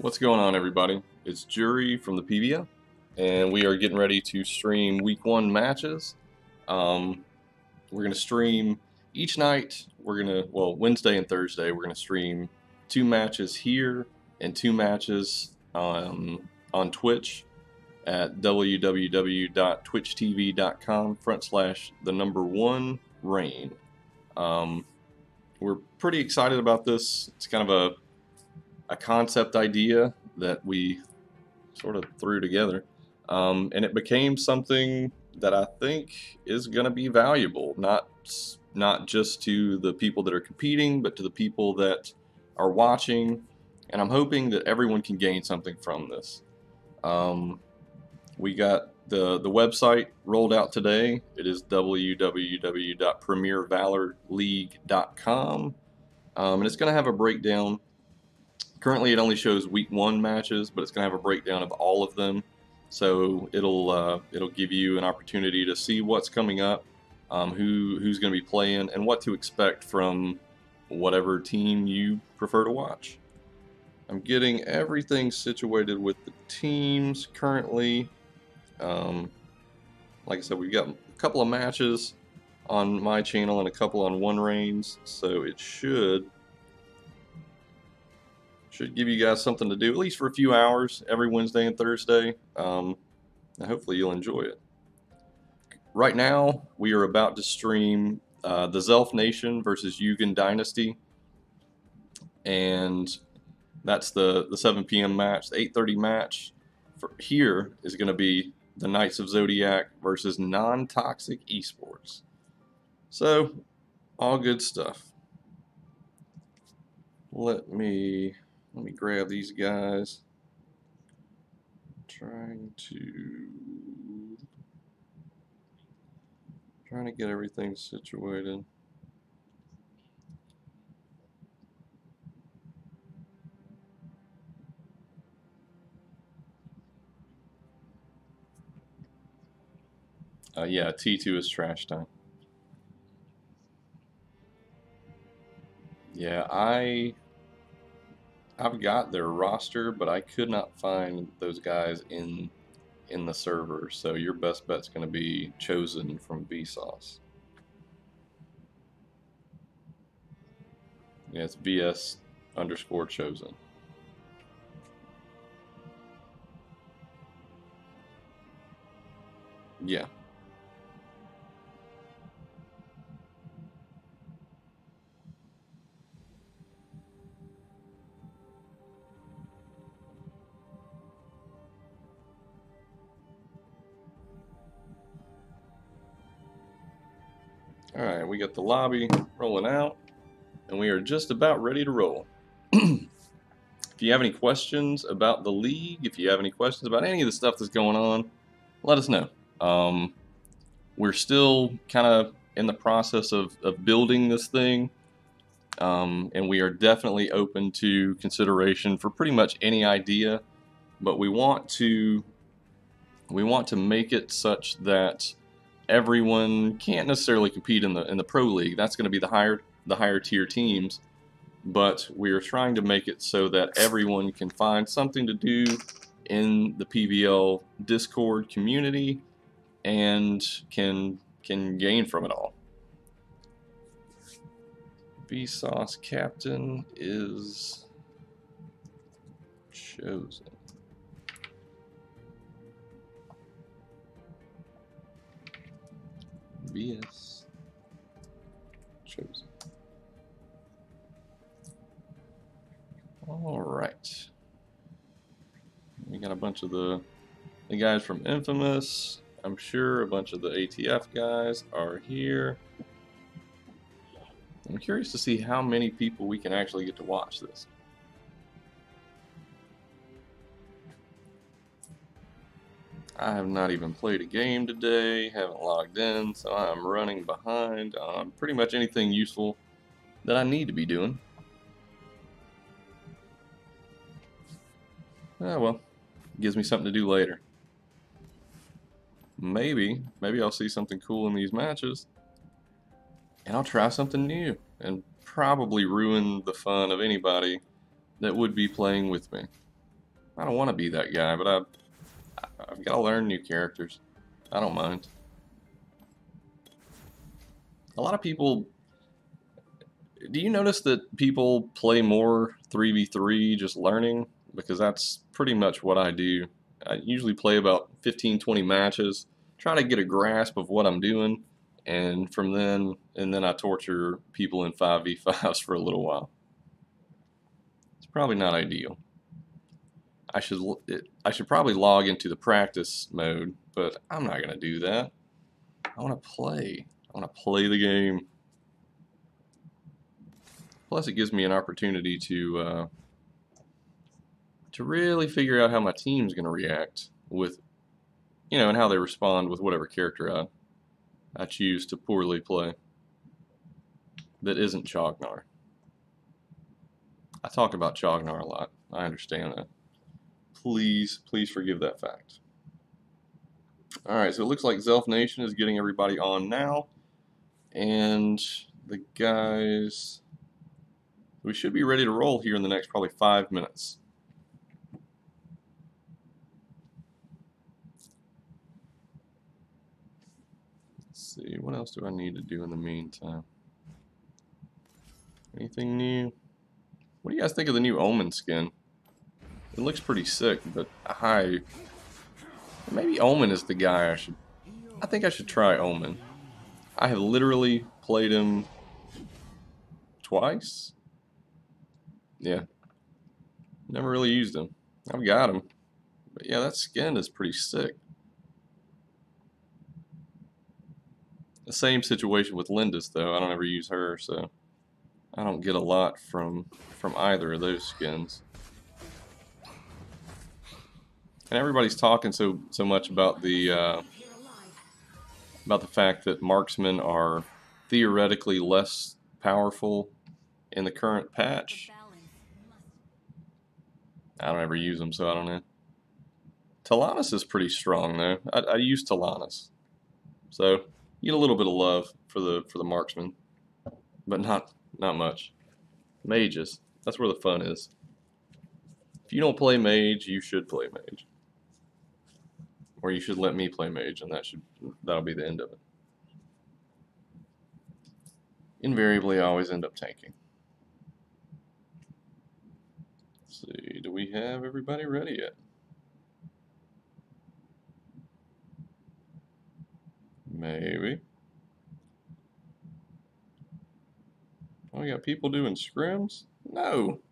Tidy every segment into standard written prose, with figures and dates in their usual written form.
What's going on, everybody? It's Jury from the PVL, and we are getting ready to stream Week 1 matches. We're going to stream each night. Wednesday and Thursday, we're going to stream 2 matches here and 2 matches on Twitch at www.twitchtv.com/1rain. We're pretty excited about this. It's kind of a concept idea that we sort of threw together, and it became something that I think is going to be valuable, not just to the people that are competing, but to the people that are watching, and I'm hoping that everyone can gain something from this. We got the website rolled out today. It is www.premiervalorleague.com, and it's going to have a breakdown. Currently, it only shows Week 1 matches, but it's going to have a breakdown of all of them. So it'll give you an opportunity to see what's coming up, who's going to be playing, and what to expect from whatever team you prefer to watch. I'm getting everything situated with the teams currently. Like I said, we've got a couple of matches on my channel and a couple on OneRain's, so it should give you guys something to do, at least for a few hours every Wednesday and Thursday. And hopefully you'll enjoy it. Right now, we are about to stream TheZelphNation versus Yugen Dynasty. And that's the 7 p.m. match. The 8:30 match for here is going to be the Knights of Zodiac versus NonToxic eSports. So, all good stuff. Let me grab these guys. Trying to get everything situated. Yeah, T2 is trash time. Yeah, I've got their roster, but I could not find those guys in the server. So your best bet's going to be Chosen from Vsauce. Yeah, it's VS_Chosen. Yeah. Alright, we got the lobby rolling out, and we are just about ready to roll. If you have any questions about the league, if you have any questions about any of the stuff that's going on, let us know. We're still kind of in the process of building this thing, and we are definitely open to consideration for pretty much any idea, but we want to make it such that everyone can't necessarily compete in the pro league. That's going to be the higher tier teams, but we are trying to make it so that everyone can find something to do in the PVL Discord community and can gain from it all. Vsauce captain is Chosen. VS Chosen. All right. We got a bunch of the guys from Infamous. I'm sure a bunch of the ATF guys are here. I'm curious to see how many people we can actually get to watch this. I have not even played a game today, haven't logged in, so I'm running behind on pretty much anything useful that I need to be doing. Oh well, gives me something to do later. Maybe I'll see something cool in these matches, and I'll try something new, and probably ruin the fun of anybody that would be playing with me. I don't want to be that guy, but I've got to learn new characters. I don't mind. A lot of people... Do you notice that people play more 3v3 just learning? Because that's pretty much what I do. I usually play about 15-20 matches, try to get a grasp of what I'm doing, and then I torture people in 5v5s for a little while. It's probably not ideal. I should probably log into the practice mode, but I'm not gonna do that. I want to play. I want to play the game. Plus, it gives me an opportunity to really figure out how my team's gonna react with, and how they respond with whatever character I choose to poorly play. That isn't Chognar. I talk about Chognar a lot. I understand that. Please forgive that fact. Alright, so it looks like TheZelphNation is getting everybody on now. And the guys... We should be ready to roll here in the next probably 5 minutes. Let's see, what else do I need to do in the meantime? Anything new? What do you guys think of the new Omen skin? It looks pretty sick, but maybe Omen is the guy I think I should try Omen. I have literally played him twice. Yeah. Never really used him. I've got him. But yeah, that skin is pretty sick. The same situation with Lindis though. I don't ever use her, so I don't get a lot from either of those skins. And everybody's talking so much about the fact that marksmen are theoretically less powerful in the current patch. I don't ever use them, so I don't know. Talanis is pretty strong though. I use Talanis, so you get a little bit of love for the marksman, but not much. Mages, that's where the fun is. If you don't play mage, you should play mage. Or you should let me play mage, and that'll be the end of it. Invariably, I always end up tanking. Let's see, do we have everybody ready yet? Maybe. Oh, we got people doing scrims? No.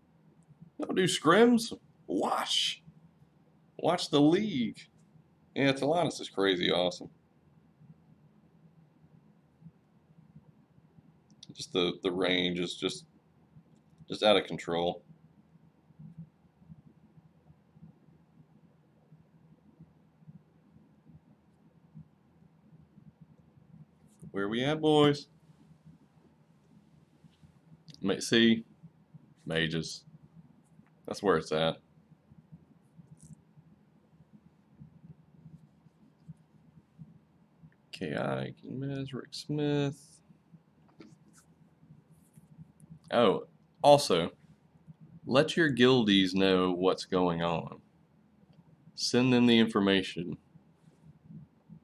Don't do scrims. Watch the league. Yeah, Talanis is crazy awesome. Just the range is just out of control. Where we at, boys? See, mages. That's where it's at. Chaotic, Mesrick Smith. Oh, also, let your guildies know what's going on. Send them the information.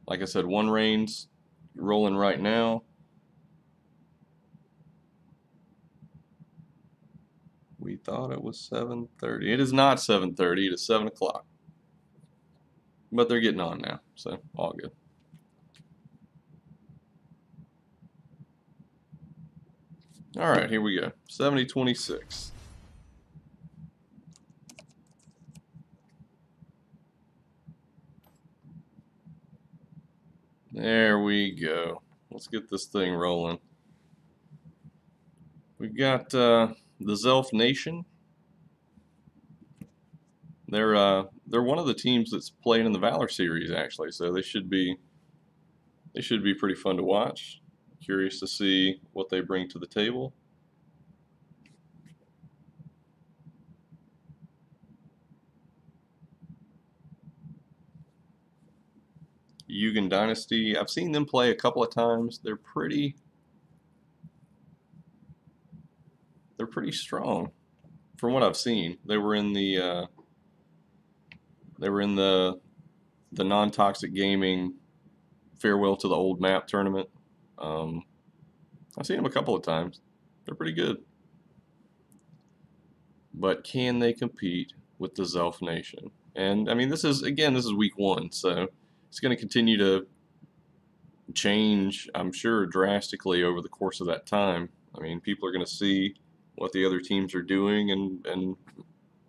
Like I said, one reign's rolling right now. We thought it was 7:30. It is not 7:30. It is 7 o'clock. But they're getting on now, so all good. All right, here we go. 70-26. There we go. Let's get this thing rolling. We've got TheZelphNation. They're one of the teams that's playing in the Valor series actually, so they should be pretty fun to watch. Curious to see what they bring to the table. Yugen Dynasty. I've seen them play a couple of times. They're pretty strong from what I've seen. They were in the They were in the non-toxic gaming farewell to the old map tournament. I've seen them a couple of times. They're pretty good. But can they compete with the TheZelphNation? And I mean, this is week 1, so it's going to continue to change, I'm sure, drastically over the course of that time. I mean, people are going to see what the other teams are doing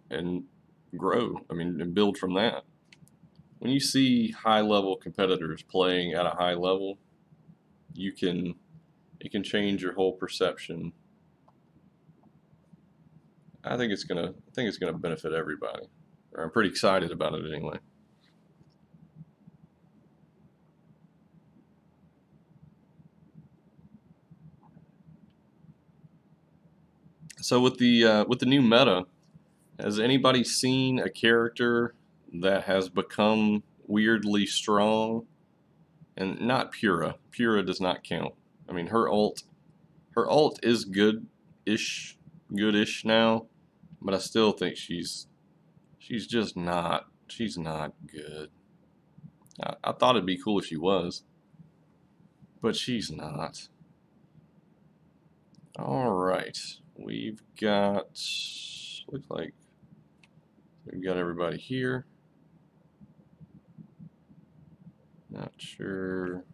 and grow. I mean, and build from that. When you see high-level competitors playing at a high level, it can change your whole perception. I think it's gonna benefit everybody. Or I'm pretty excited about it anyway. So with the new meta, has anybody seen a character that has become weirdly strong? And not Pura. Pura does not count. I mean, her ult is good-ish now, but I still think she's just not good. I thought it'd be cool if she was, but she's not. All right, we've got, looks like we've got everybody here. Not sure.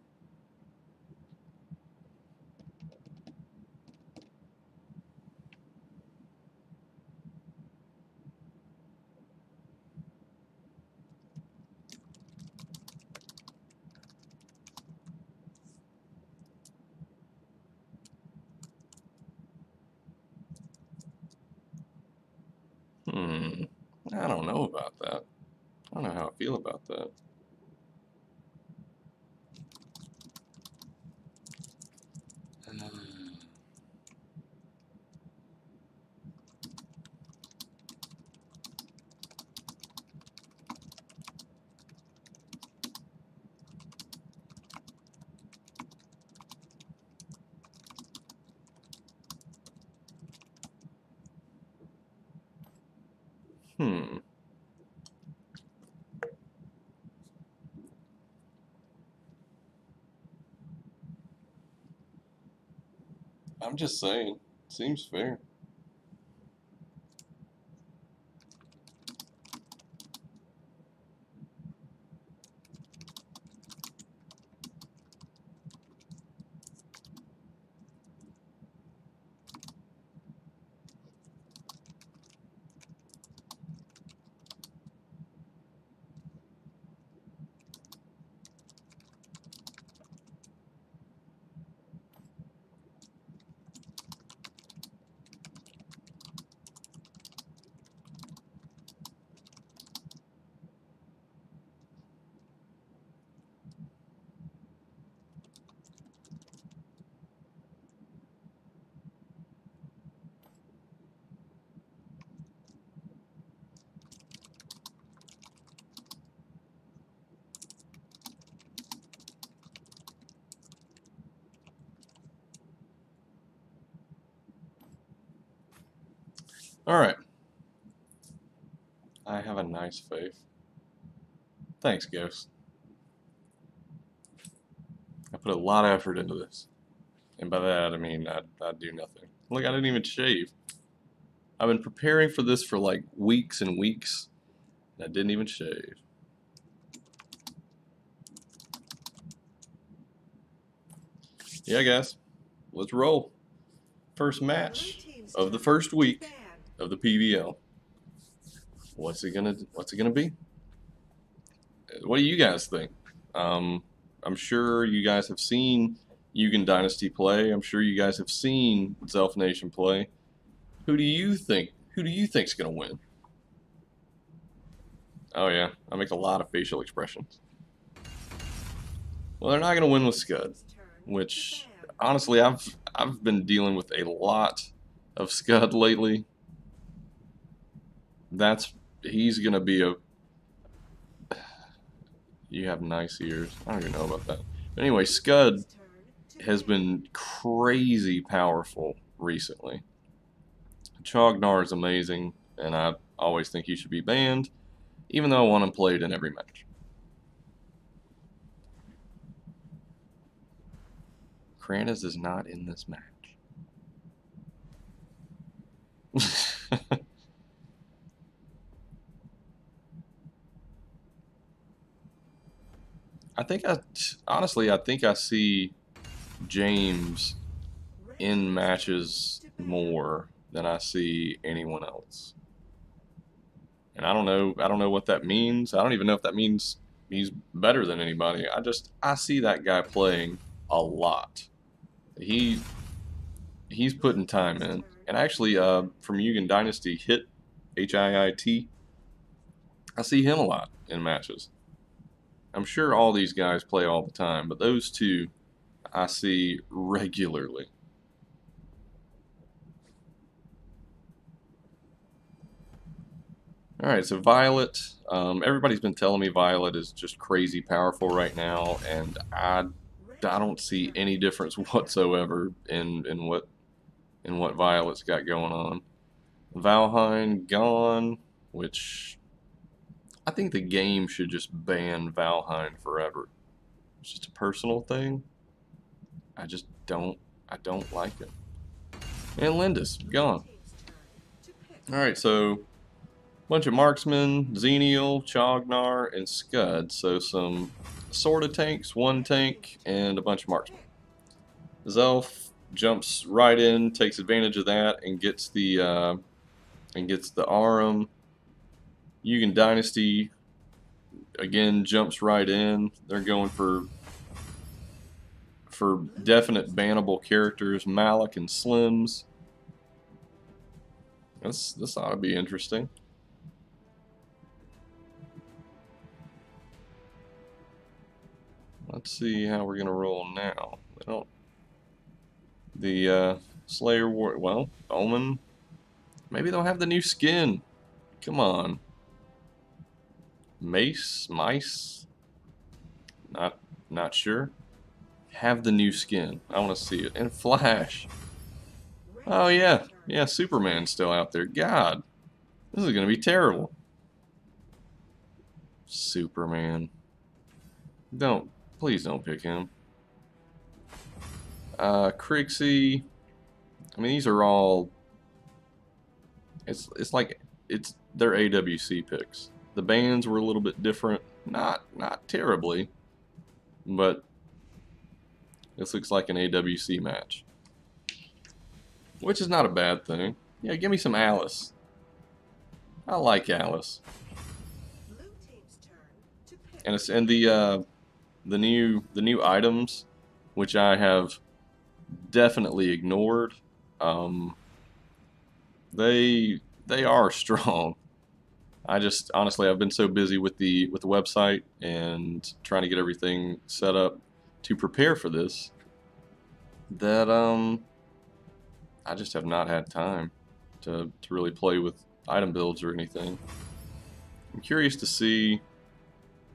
I don't know about that. I don't know how I feel about that. I'm just saying, seems fair. All right. I have a nice face. Thanks, Ghost. I put a lot of effort into this. And by that, I mean I'd do nothing. Look, I didn't even shave. I've been preparing for this for like weeks and weeks, and I didn't even shave. Yeah, guys, let's roll. First match of the first week of the PVL. What's it gonna be? What do you guys think? I'm sure you guys have seen Yugen Dynasty play. I'm sure you guys have seen TheZelphNation play. Who do you think? Who do you think's gonna win? Oh yeah, I make a lot of facial expressions. Well, they're not gonna win with Scud, which honestly I've been dealing with a lot of Scud lately. He's gonna be a. You have nice ears. I don't even know about that. But anyway, Scud has been crazy powerful recently. Chognar is amazing, and I always think he should be banned. even though I want him played in every match. Kranis is not in this match. Honestly, I think I see James in matches more than I see anyone else. And I don't know what that means. I don't even know if that means he's better than anybody. I see that guy playing a lot. He's putting time in. And actually, from Yugen Dynasty, HIIT, I see him a lot in matches. I'm sure all these guys play all the time, but those two I see regularly. Alright, so Violet. Everybody's been telling me Violet is just crazy powerful right now, and I don't see any difference whatsoever in what Violet's got going on. Valheim gone, which I think the game should just ban Valheim forever. It's just a personal thing. I don't like it. And Lindis, gone. Alright, so bunch of marksmen, Xenial, Chognar, and Scud. So some sorta tanks, one tank, and a bunch of marksmen. Zelf jumps right in, takes advantage of that, and gets the Arum. Yugen Dynasty again jumps right in. They're going for definite bannable characters, Malik and Slims. This ought to be interesting. Let's see how we're gonna roll now. The Slayer War. Well, Omen. Maybe they'll have the new skin. Come on. Mice. Not sure. Have the new skin. I want to see it. And Flash. Oh yeah, Superman's still out there. God, this is gonna be terrible. Superman. Please don't pick him. Crixie. I mean, these are all. It's they're AWC picks. The bands were a little bit different, not terribly, but this looks like an AWC match, which is not a bad thing. Yeah, give me some Alice. I like Alice. And the new items, which I have definitely ignored. They are strong. Honestly, I've been so busy with the website and trying to get everything set up to prepare for this that I just have not had time to really play with item builds or anything. I'm curious to see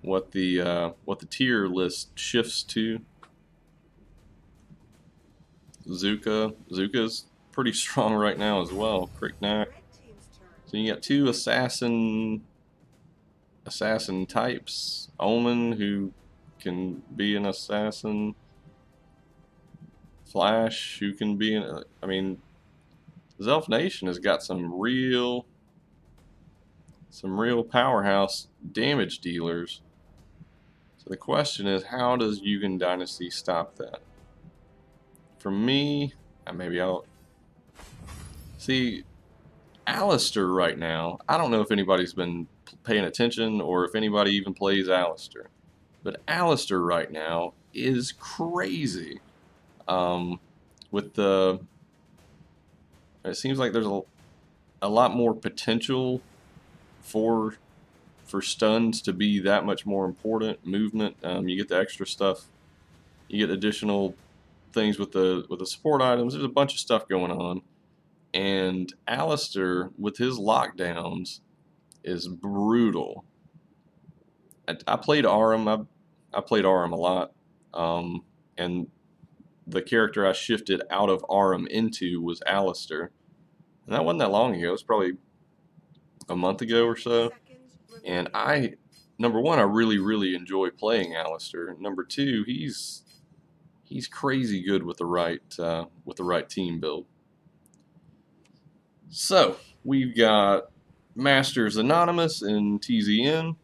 what the tier list shifts to. Zuka's pretty strong right now as well. Cricknack. So you got two assassin types. Omen, who can be an assassin. Flash, who can be an. I mean, TheZelphNation has got some real powerhouse damage dealers. So the question is, how does Yugen Dynasty stop that? For me, maybe I'll see. Alistair right now, I don't know if anybody's been paying attention or if anybody even plays Alistair, but Alistair right now is crazy. With the, it seems like there's a lot more potential for stuns to be that much more important. Movement, you get the extra stuff, you get additional things with the support items. There's a bunch of stuff going on. And Alistair, with his lockdowns, is brutal. I played Arum. I played Arum a lot. And the character I shifted out of Arum into was Alistair. And that wasn't that long ago. It was probably a month ago or so. And number one, I really enjoy playing Alistair. Number two, he's crazy good with the right team build. So we've got Masters Anonymous and TZN.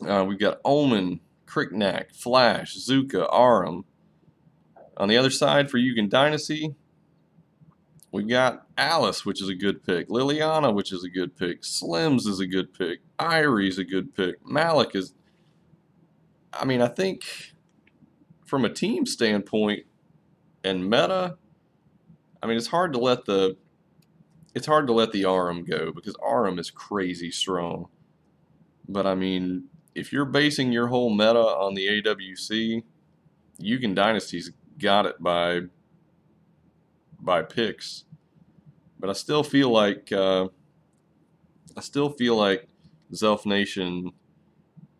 We've got Omen, Cricknack, Flash, Zuka, Aram. On the other side for Yugen Dynasty, we've got Alice, which is a good pick. Liliana, which is a good pick. Slims is a good pick. Irie's a good pick. Malik is... I mean, I think from a team standpoint and meta, I mean, it's hard to let the Aram go because Aram is crazy strong. But I mean, if you're basing your whole meta on the AWC, Yugen Dynasty's got it by picks. But I still feel like TheZelphNation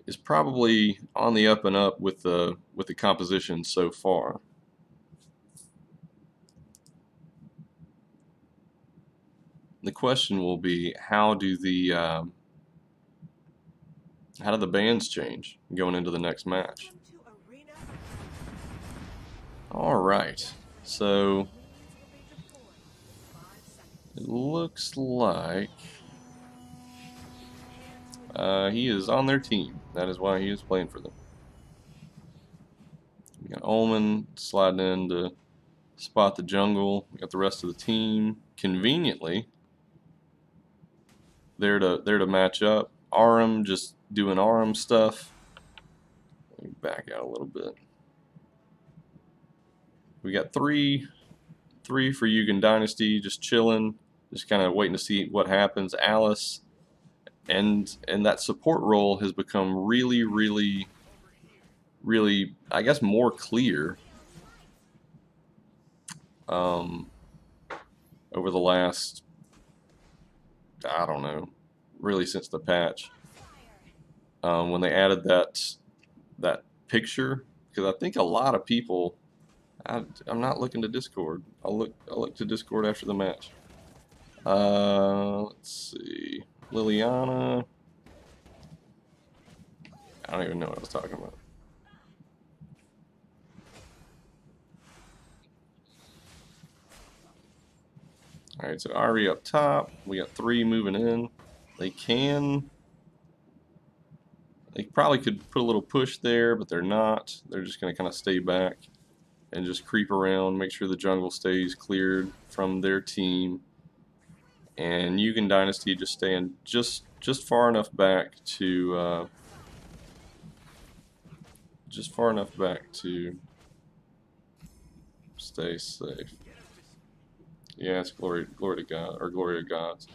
is probably on the up and up with the composition so far. The question will be, how do the bands change going into the next match? All right, so it looks like he is on their team. That is why he is playing for them. We got Omen sliding in to spot the jungle. We got the rest of the team conveniently there to match up. Aram just doing Aram stuff. Let me back out a little bit. We got three for Yugen Dynasty, just chilling, just kind of waiting to see what happens. Alice and that support role has become really, I guess, more clear over the last, I don't know, really since the patch, when they added that picture, because I think a lot of people, I'm not looking to Discord. I'll look to Discord after the match. Let's see, Liliana. I don't even know what I was talking about. All right, so Ari up top. We got 3 moving in. They probably could put a little push there, but they're not. They're just going to kind of stay back and just creep around, make sure the jungle stays cleared from their team. And Yugen Dynasty just staying just far enough back to stay safe. Yeah, it's glory to God, or glory to gods.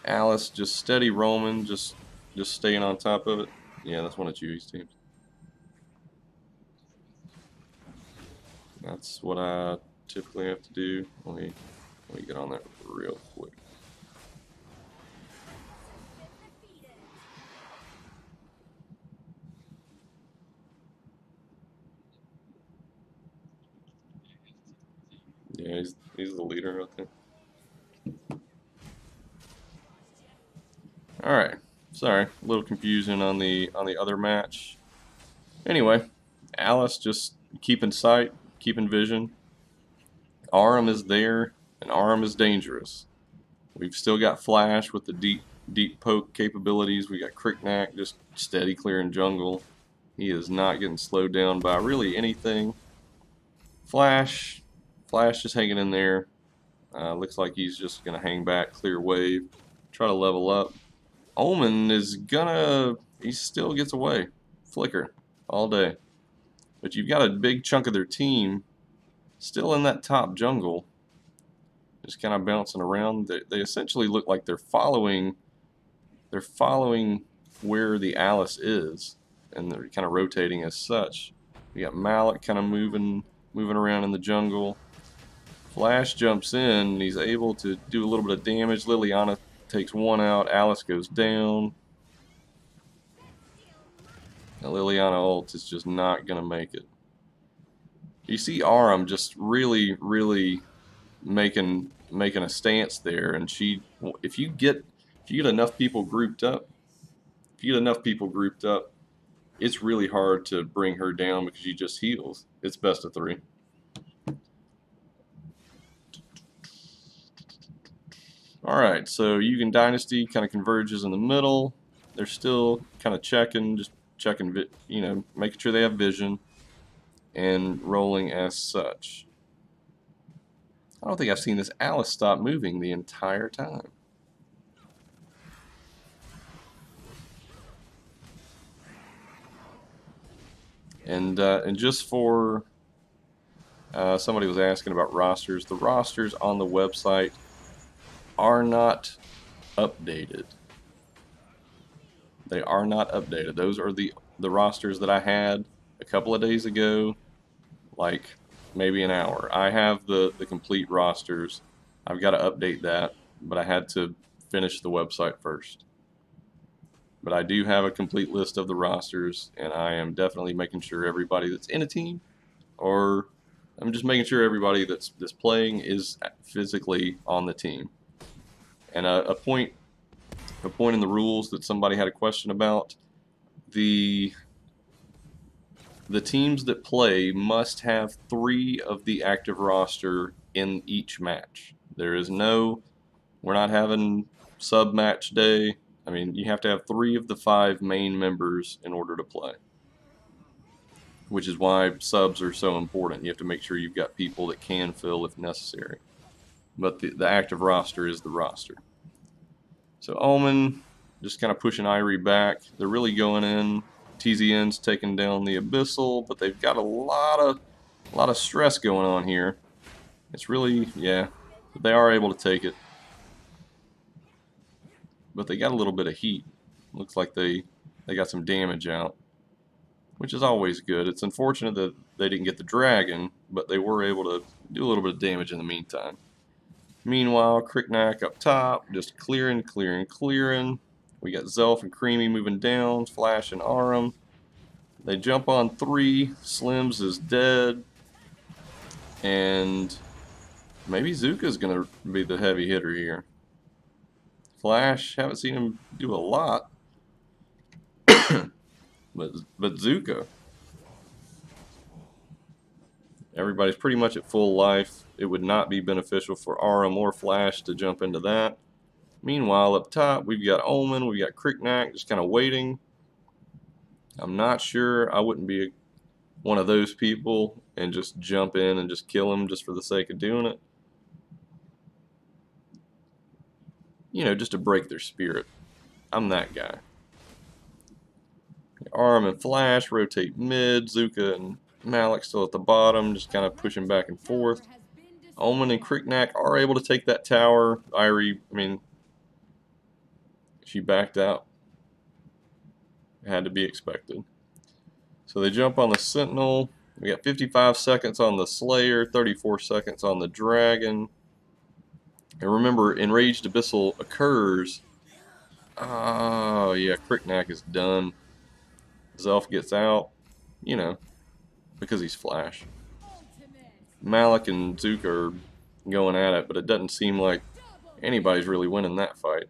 Alice just steady roaming, just staying on top of it. Yeah, that's one of Chewy's teams. That's what I typically have to do. Let me get on that real quick. Yeah, he's the leader, I think. All right, sorry, a little confusion on the other match. Anyway, Alice just keeping sight, keeping vision. Aram is there, and Aram is dangerous. We've still got Flash with the deep poke capabilities. We got Cricknack just steady clearing jungle. He is not getting slowed down by really anything. Flash just hanging in there. Looks like he's just gonna hang back, clear wave, try to level up. Omen is he still gets away. Flicker all day. But you've got a big chunk of their team still in that top jungle, just kind of bouncing around. They essentially look like they're following where the Alice is, and they're kind of rotating as such. We got Malik kind of moving around in the jungle. Flash jumps in, and he's able to do a little bit of damage. Liliana takes one out. Alice goes down. Now Liliana ult is just not going to make it. You see Aram just really making a stance there, and if you get if you get enough people grouped up, it's really hard to bring her down because she just heals. It's best of 3. Alright, so Yugen Dynasty kind of converges in the middle. They're still kind of checking, you know, making sure they have vision and rolling as such. I don't think I've seen this Alice stop moving the entire time. And just for somebody was asking about rosters, the rosters on the website are not updated. They are not updated. Those are the rosters that I had a couple of days ago, like maybe an hour. I have the complete rosters. I've got to update that, but I had to finish the website first. But I do have a complete list of the rosters, and I am definitely making sure everybody that's in a team, or I'm just making sure everybody that's playing is physically on the team. And a point in the rules that somebody had a question about, the teams that play must have 3 of the active roster in each match. There is no, we're not having sub match day. I mean, you have to have 3 of the 5 main members in order to play, which is why subs are so important. You have to make sure you've got people that can fill if necessary. But the active roster is the roster. So Omen just kind of pushing Irie back. They're really going in. TZN's taking down the Abyssal, but they've got a lot of stress going on here. It's really, yeah, they are able to take it. But they got a little bit of heat. Looks like they got some damage out, which is always good. It's unfortunate that they didn't get the dragon, but they were able to do a little bit of damage in the meantime. Meanwhile, Cricknack up top, just clearing. We got Zelph and Creamy moving down, Flash and Aram. They jump on 3. Slims is dead. And maybe Zuka's going to be the heavy hitter here. Flash, haven't seen him do a lot. but Zuka. Everybody's pretty much at full life. It would not be beneficial for Aram or Flash to jump into that. Meanwhile, up top, we've got Omen, we've got Cricknack just kind of waiting. I'm not sure. I wouldn't be one of those people and just jump in and just kill him just for the sake of doing it. You know, just to break their spirit. I'm that guy. Aram and Flash rotate mid. Zuka and Malik still at the bottom, just kind of pushing back and forth. Omen and Cricknack are able to take that tower. Irie, I mean, she backed out. It had to be expected. So they jump on the Sentinel. We got 55 seconds on the Slayer, 34 seconds on the Dragon. And remember, Enraged Abyssal occurs. Oh, yeah, Cricknack is done. Zelph gets out, you know, because he's Flash. Malik and Zuka are going at it, but it doesn't seem like anybody's really winning that fight.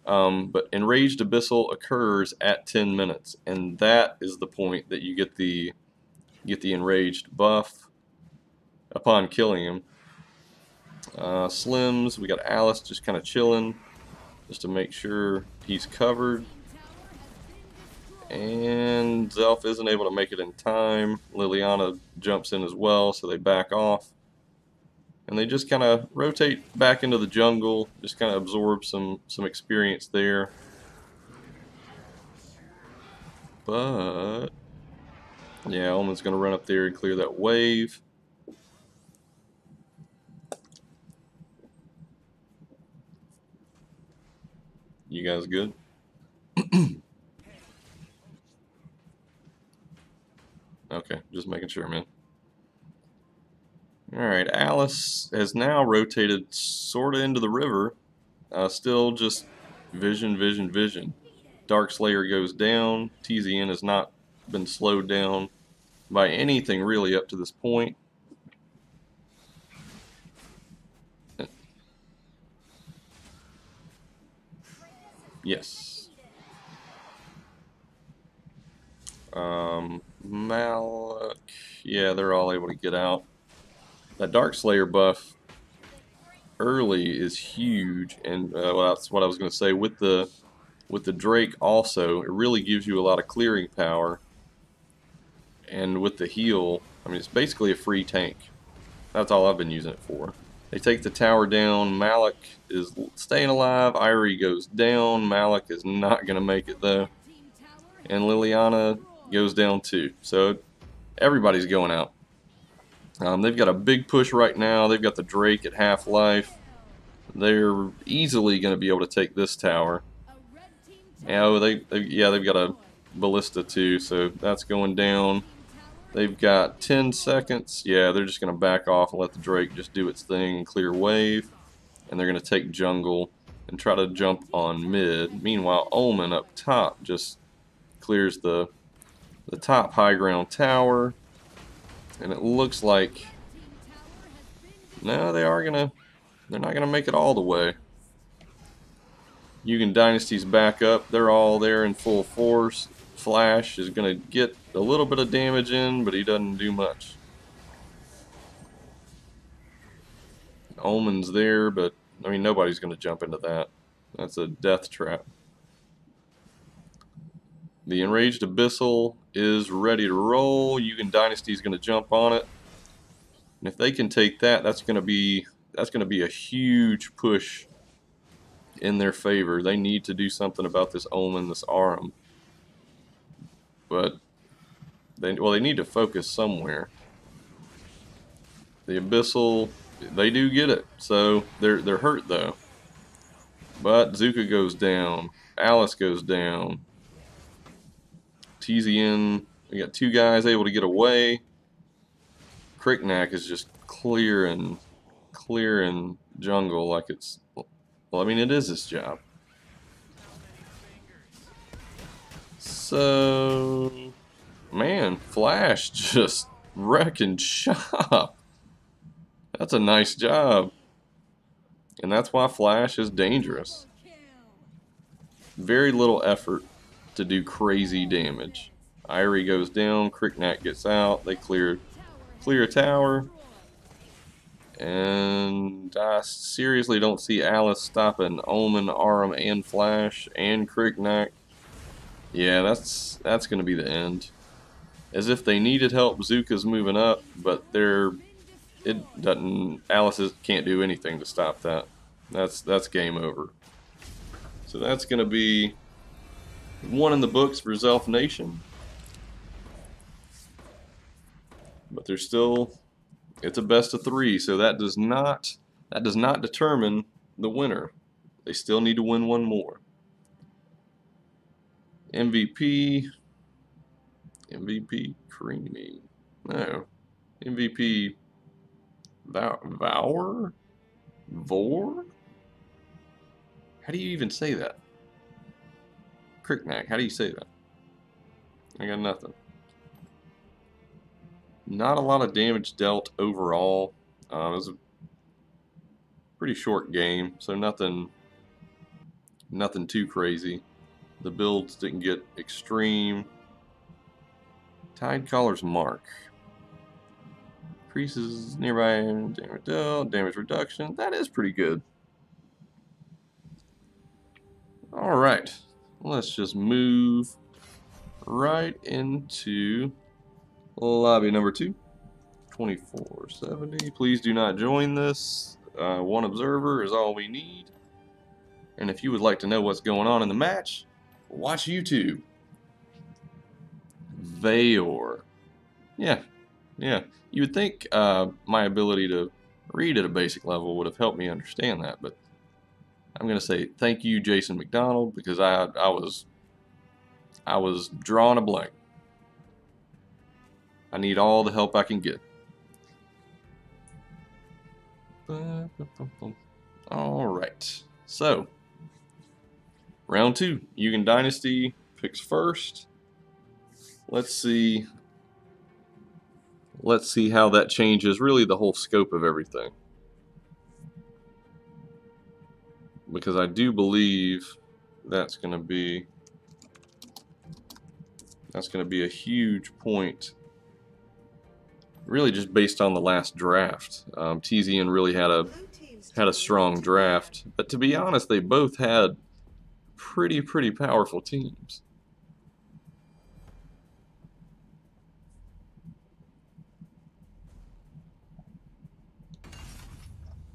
But Enraged Abyssal occurs at 10 minutes, and that is the point that you get the Enraged buff upon killing him. Slims, we got Alice just kind of chilling, just to make sure he's covered. And Zelph isn't able to make it in time. Liliana jumps in as well, so they back off. And they just kind of rotate back into the jungle, just kind of absorb some experience there. But yeah, Omen's going to run up there and clear that wave. You guys good? Okay, just making sure, man. Alright, Alice has now rotated sort of into the river. Still just vision. Dark Slayer goes down. TZN has not been slowed down by anything really up to this point. Yes. Malak. Yeah, they're all able to get out. That Dark Slayer buff early is huge, and well, that's what I was going to say. With the Drake also, it really gives you a lot of clearing power. And with the heal, I mean, it's basically a free tank. That's all I've been using it for. They take the tower down. Malak is staying alive. Irie goes down. Malak is not going to make it, though. And Liliana goes down, too. So everybody's going out. They've got a big push right now. They've got the Drake at half-life. They're easily going to be able to take this tower. Oh, they've got a ballista, too, so that's going down. They've got 10 seconds. Yeah, they're just going to back off and let the Drake just do its thing and clear wave. And they're going to take jungle and try to jump on mid. Meanwhile, Omen up top just clears the top high ground tower. And it looks like... No, they're not going to make it all the way. Yugen Dynasty's back up. They're all there in full force. Flash is going to get a little bit of damage in, but he doesn't do much. Omen's there, but I mean, nobody's going to jump into that. That's a death trap. The Enraged Abyssal is ready to roll. Yugen Dynasty's going to jump on it. And if they can take that, that's going to be a huge push in their favor. They need to do something about this Omen, this Aram. But they need to focus somewhere. The Abyssal, they do get it, so they're hurt though. But Zuka goes down, Alice goes down. TZN, we got two guys able to get away. Cricknack is just clearing jungle like it's, well, I mean, it is his job. So, man, Flash just wrecking shop. That's a nice job. And that's why Flash is dangerous. Very little effort to do crazy damage. Irie goes down, Cricknack gets out, they clear a tower. And I seriously don't see Alice stopping Omen, Aram, and Flash, and Cricknack. Yeah, that's going to be the end. As if they needed help, Zuka's moving up, but Alice can't do anything to stop that. That's game over. So that's going to be one in the books for TheZelphNation. But there's still, it's a best of 3, so that does not determine the winner. They still need to win one more. MVP Creamy. No. MVP Valor? Vor? How do you even say that? Cricknack, how do you say that? I got nothing. Not a lot of damage dealt overall. It was a pretty short game, so nothing too crazy. The builds didn't get extreme. Tidecollar's Mark. Increases nearby damage dealt, damage reduction. That is pretty good. Alright, let's just move right into lobby number 2. 2470. Please do not join this. One observer is all we need. And if you would like to know what's going on in the match, watch YouTube. Valor. Yeah. You would think my ability to read at a basic level would have helped me understand that, but I'm going to say thank you, Jason McDonald, because I was drawing a blank. I need all the help I can get. All right. So, round 2. Yugen Dynasty picks first. Let's see how that changes really the whole scope of everything. Because I do believe that's going to be a huge point. Really, just based on the last draft, TZN really had a strong draft. But to be honest, they both had pretty powerful teams.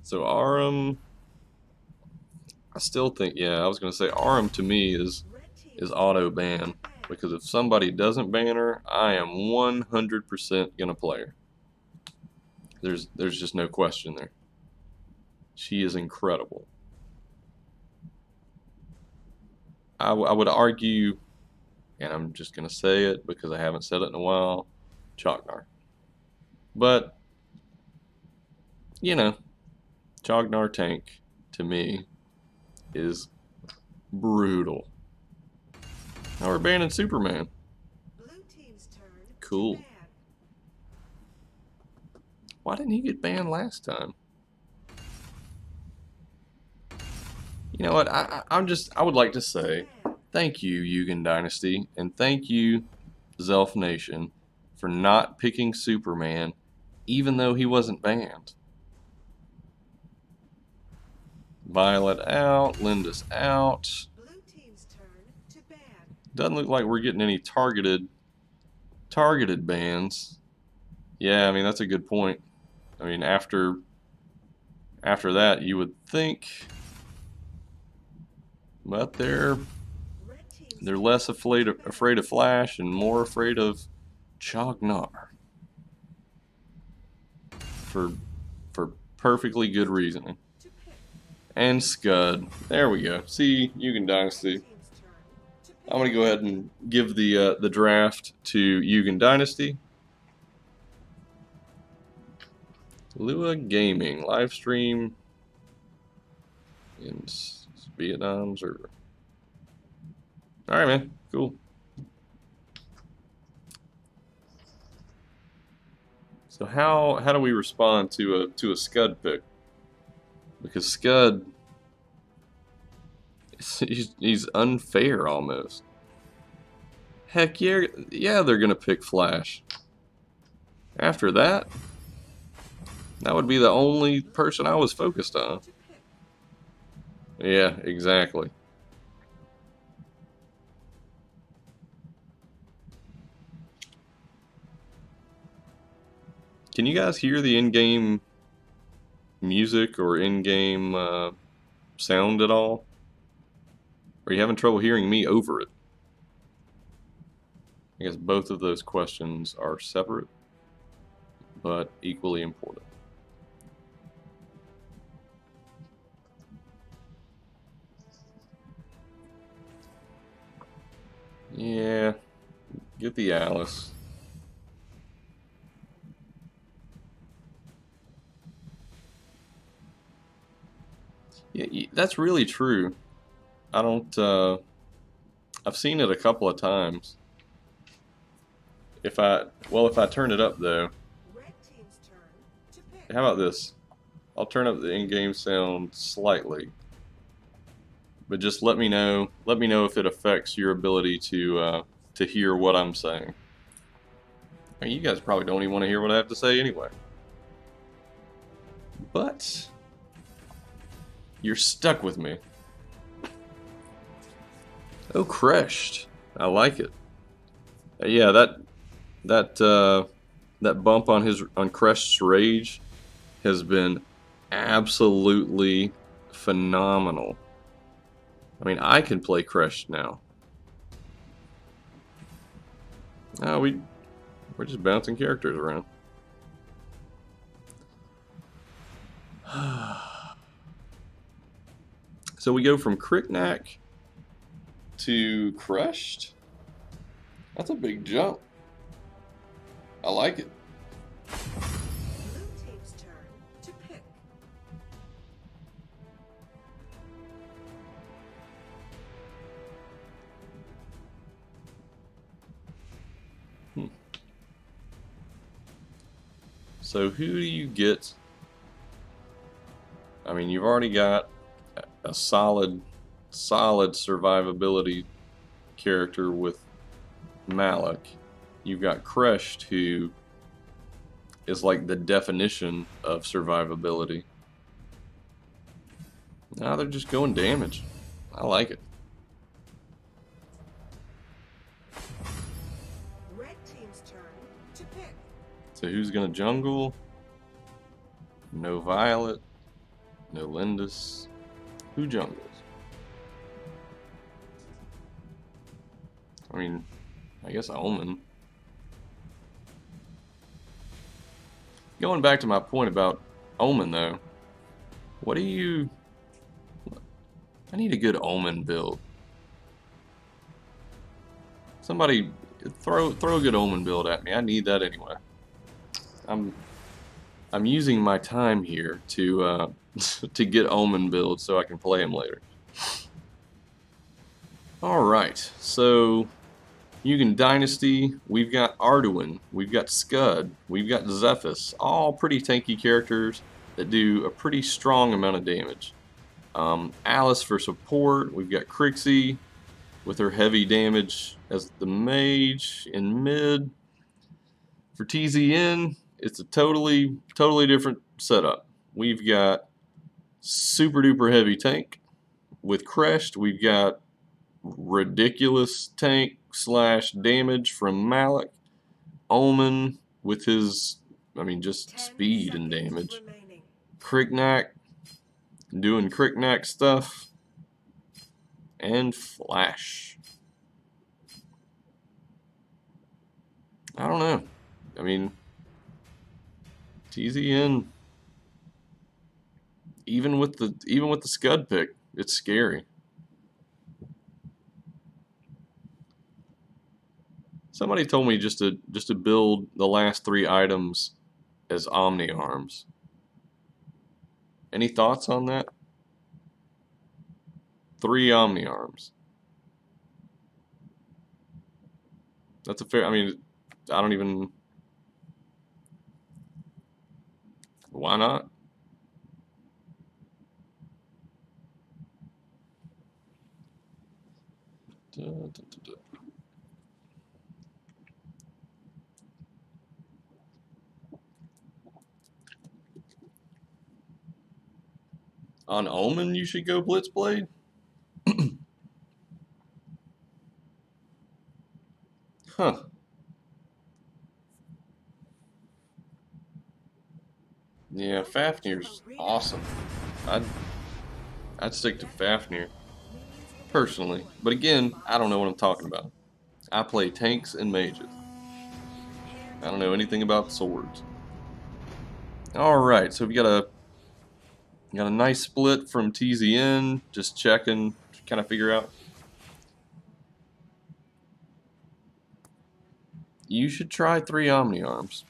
So Arum, I still think, yeah, I was going to say Arum to me is auto ban, because if somebody doesn't ban her, I am 100% going to play her. There's just no question there. She is incredible. I would argue, and I'm just going to say it because I haven't said it in a while, Chognar. But, you know, Chognar tank, to me, is brutal. Now we're banning Superman. Cool. Why didn't he get banned last time? You know what? I would like to say thank you, Yugen Dynasty, and thank you, TheZelphNation, for not picking Superman, even though he wasn't banned. Violet out, Lindis out. Doesn't look like we're getting any targeted bans. Yeah, I mean that's a good point. I mean after that you would think, but they're less afraid of Flash and more afraid of Chognar for perfectly good reasoning. And Scud. There we go. See, Yugen Dynasty. I'm gonna go ahead and give the draft to Yugen Dynasty. Lua Gaming live stream in Vietnam server. All right, man. Cool. So how do we respond to a Scud pick? Because Scud, he's unfair almost. Heck yeah, they're gonna pick Flash. After that, that would be the only person I was focused on. Yeah, exactly. Can you guys hear the in-game music or in-game sound at all? Are you having trouble hearing me over it? I guess both of those questions are separate, but equally important. Yeah, get the Alice. Yeah, that's really true. I don't, I've seen it a couple of times. If I turn it up though. How about this? I'll turn up the in-game sound slightly. But just let me know if it affects your ability to hear what I'm saying. I mean, you guys probably don't even want to hear what I have to say anyway. But you're stuck with me. Oh, crushed. I like it. Yeah, that bump on Crush's rage has been absolutely phenomenal. I mean, I can play Crush now. Oh, we're just bouncing characters around. So we go from Cricknack to Crushed. That's a big jump. I like it. Blue team's turn to pick. So who do you get? I mean, you've already got a solid solid survivability character with Malik. You've got Crushed, who is like the definition of survivability. Now they're just going damage. I like it. Red team's turn to pick. So who's gonna jungle? No Violet. No Lindis. Who jungles? I mean, I guess Omen. Going back to my point about Omen, though, what do you... I need a good Omen build. Somebody throw a good Omen build at me. I need that anyway. I'm using my time here to to get Omen build so I can play him later. All right, so Yugen Dynasty, we've got Arduin, we've got Scud, we've got Zephus, all pretty tanky characters that do a pretty strong amount of damage. Alice for support, we've got Crixie with her heavy damage as the mage in mid. For TZN, it's a totally different setup. We've got super duper heavy tank with Crest. We've got ridiculous tank slash damage from Malik. Omen with his, I mean, just 10 speed and seconds damage. remaining. Cricknack doing Cricknack stuff. And Flash. I don't know. I mean, TZN, even with the Scud pick, it's scary. Somebody told me just to build the last 3 items as Omni arms. Any thoughts on that? 3 Omni arms. That's a fair. I mean, I don't even. Why not? On Omen, you should go Blitzblade. Huh. Yeah, Fafnir's awesome. I'd stick to Fafnir personally, but again, I don't know what I'm talking about. I play tanks and mages. I don't know anything about swords. All right, so we got a nice split from TZN. Just checking, kind of figure out. You should try 3 Omni arms.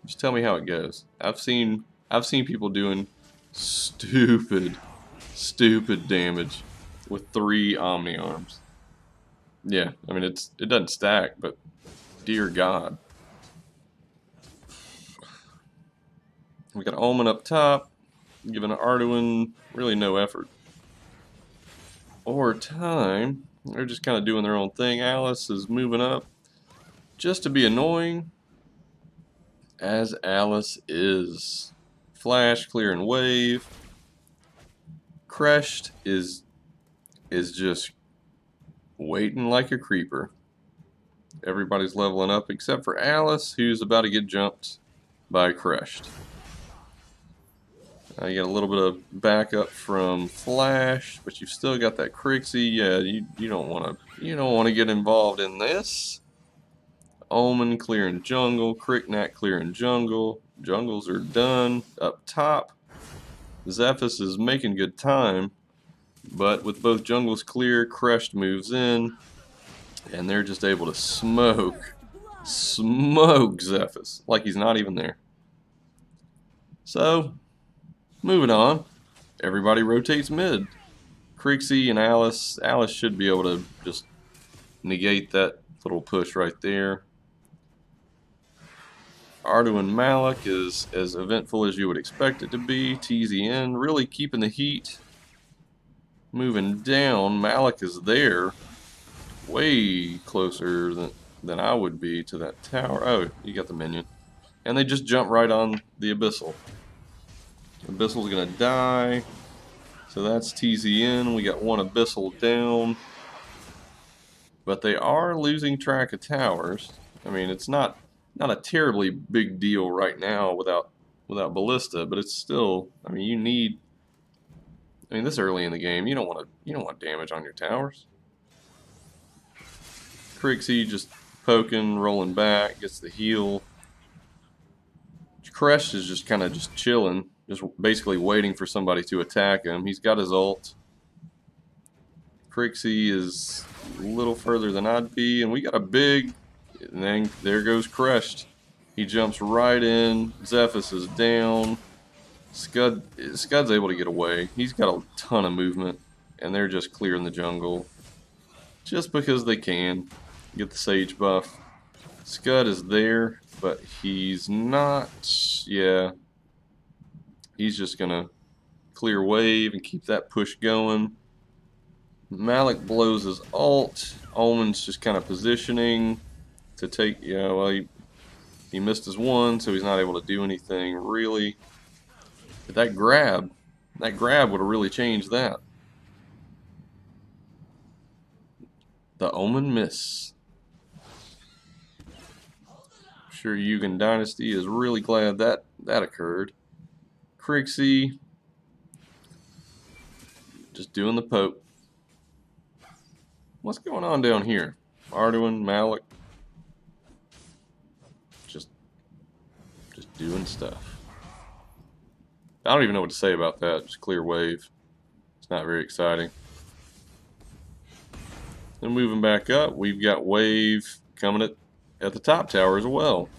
Just tell me how it goes. I've seen people doing stupid damage with 3 Omni arms. Yeah, I mean it doesn't stack, but dear God. We got Omen up top, giving Arduin really no effort or time. They're just kind of doing their own thing. Alice is moving up just to be annoying, as Alice is. Flash clearing wave. Crest is just waiting like a creeper. Everybody's leveling up except for Alice, who's about to get jumped by Crest. You got a little bit of backup from Flash, but you've still got that Crixie. Yeah, you don't want to get involved in this. Omen clearing jungle, Cricknack clearing jungle. Jungles are done up top. Zephus is making good time, but with both jungles clear, Crest moves in, and they're just able to smoke Zephus like he's not even there. So, moving on, everybody rotates mid. Crixie and Alice should be able to just negate that little push right there. Arduin Malik is as eventful as you would expect it to be. TZN really keeping the heat. Moving down, Malik is there. Way closer than I would be to that tower. Oh, you got the minion. And they just jump right on the Abyssal. Abyssal's gonna die. So that's TZN. We got one Abyssal down. But they are losing track of towers. I mean, it's not a terribly big deal right now without Ballista, but it's still, I mean, you need, I mean, this early in the game, you don't want damage on your towers. Crixie just poking, rolling back, gets the heal. Kresh is just kind of just chilling, just basically waiting for somebody to attack him. He's got his ult. Crixie is a little further than I'd be, and we got a big, and then there goes Kresh. He jumps right in. Zephys is down. Scud's able to get away. He's got a ton of movement, and they're just clearing the jungle just because they can. Get the Sage buff. Scud is there, but he's not. Yeah. He's just going to clear wave and keep that push going. Malik blows his ult. Omen's just kind of positioning to take. Yeah, well, he missed his one, so he's not able to do anything really. But that grab would have really changed that. The Omen miss. I'm sure Yugen Dynasty is really glad that occurred. Crixie just doing the poke. What's going on down here? Arduin, Malik, just doing stuff. I don't even know what to say about that. Just clear wave. It's not very exciting. Then moving back up, we've got wave coming at the top tower as well.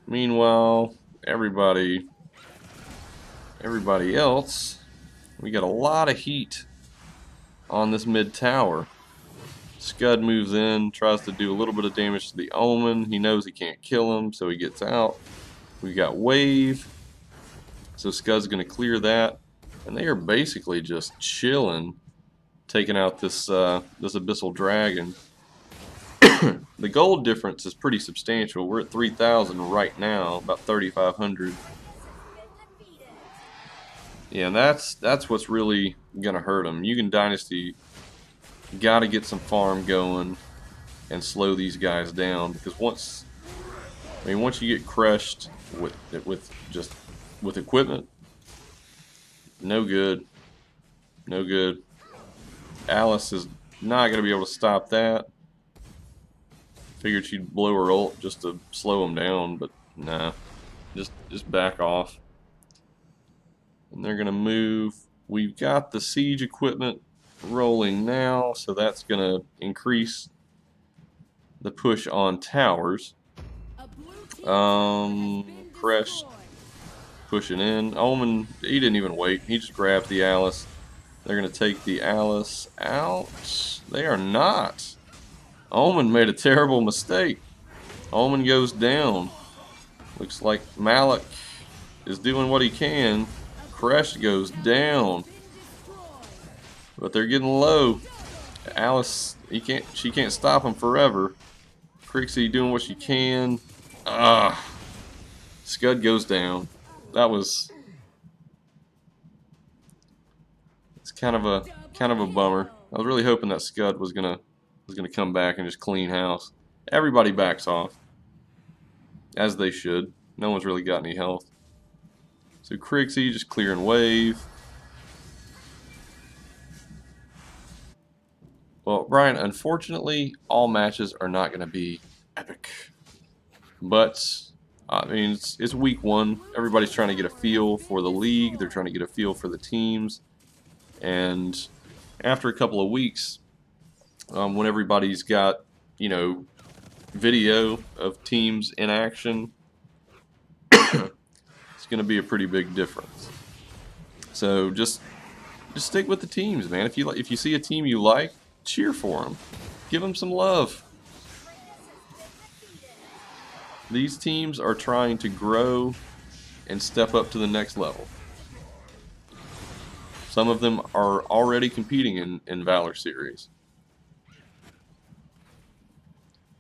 Meanwhile, everybody else, we got a lot of heat on this mid tower. Scud moves in, tries to do a little bit of damage to the Omen. He knows he can't kill him, so he gets out. We've got wave. So Scud's going to clear that. And they are basically just chilling, taking out this Abyssal Dragon. The gold difference is pretty substantial. We're at 3,000 right now, about 3,500. Yeah, and that's what's really going to hurt them. Yugen Dynasty got to get some farm going and slow these guys down, because once you get crushed with equipment, no good. Alice is not going to be able to stop that. Figured she'd blow her ult just to slow him down, but nah, just back off. And they're going to move. We've got the siege equipment rolling now, so that's going to increase the push on towers. Kresh pushing in. Omen, he didn't even wait. He just grabbed the Alice. They're going to take the Alice out. They are not. Omen made a terrible mistake. Omen goes down. Looks like Malik is doing what he can. Kresh goes down. But they're getting low. Alice, she can't stop him forever. Crixie doing what she can. Scud goes down. It's kind of a bummer. I was really hoping that Scud was gonna come back and just clean house. Everybody backs off, as they should. No one's really got any health. So Crixie just clearing wave. Well, Brian, unfortunately, all matches are not going to be epic. But, I mean, it's week one. Everybody's trying to get a feel for the league. They're trying to get a feel for the teams. And after a couple of weeks, when everybody's got, video of teams in action, it's going to be a pretty big difference. So just stick with the teams, man. If you see a team you like, cheer for them. Give them some love. These teams are trying to grow and step up to the next level. Some of them are already competing in Valor series.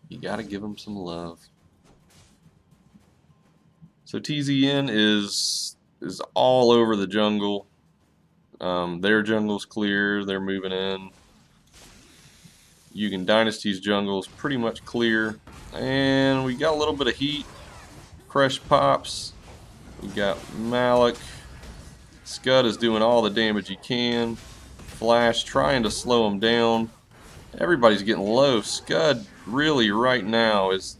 You gotta give them some love. So TZN is all over the jungle. Their jungle's clear. They're moving in. Yugen Dynasty's jungle's pretty much clear. And we got a little bit of heat. Crush pops. We got Malik. Scud is doing all the damage he can. Flash trying to slow him down. Everybody's getting low. Scud really right now is...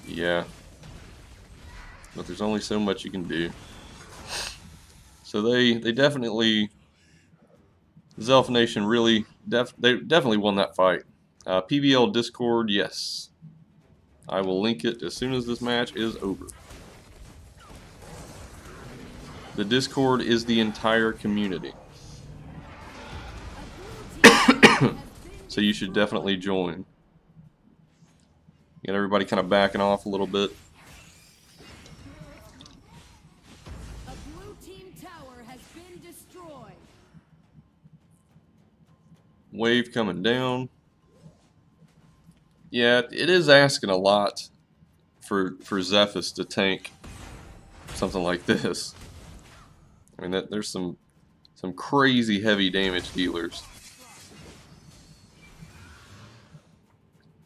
yeah. But there's only so much you can do. So they definitely... TheZelphNation really... they definitely won that fight. PVL Discord, yes. I will link it as soon as this match is over. The Discord is the entire community. So you should definitely join. Get everybody kind of backing off a little bit. A blue team tower has been destroyed. Wave coming down. Yeah, it is asking a lot for Zephys to tank something like this. I mean, there's some crazy heavy damage dealers.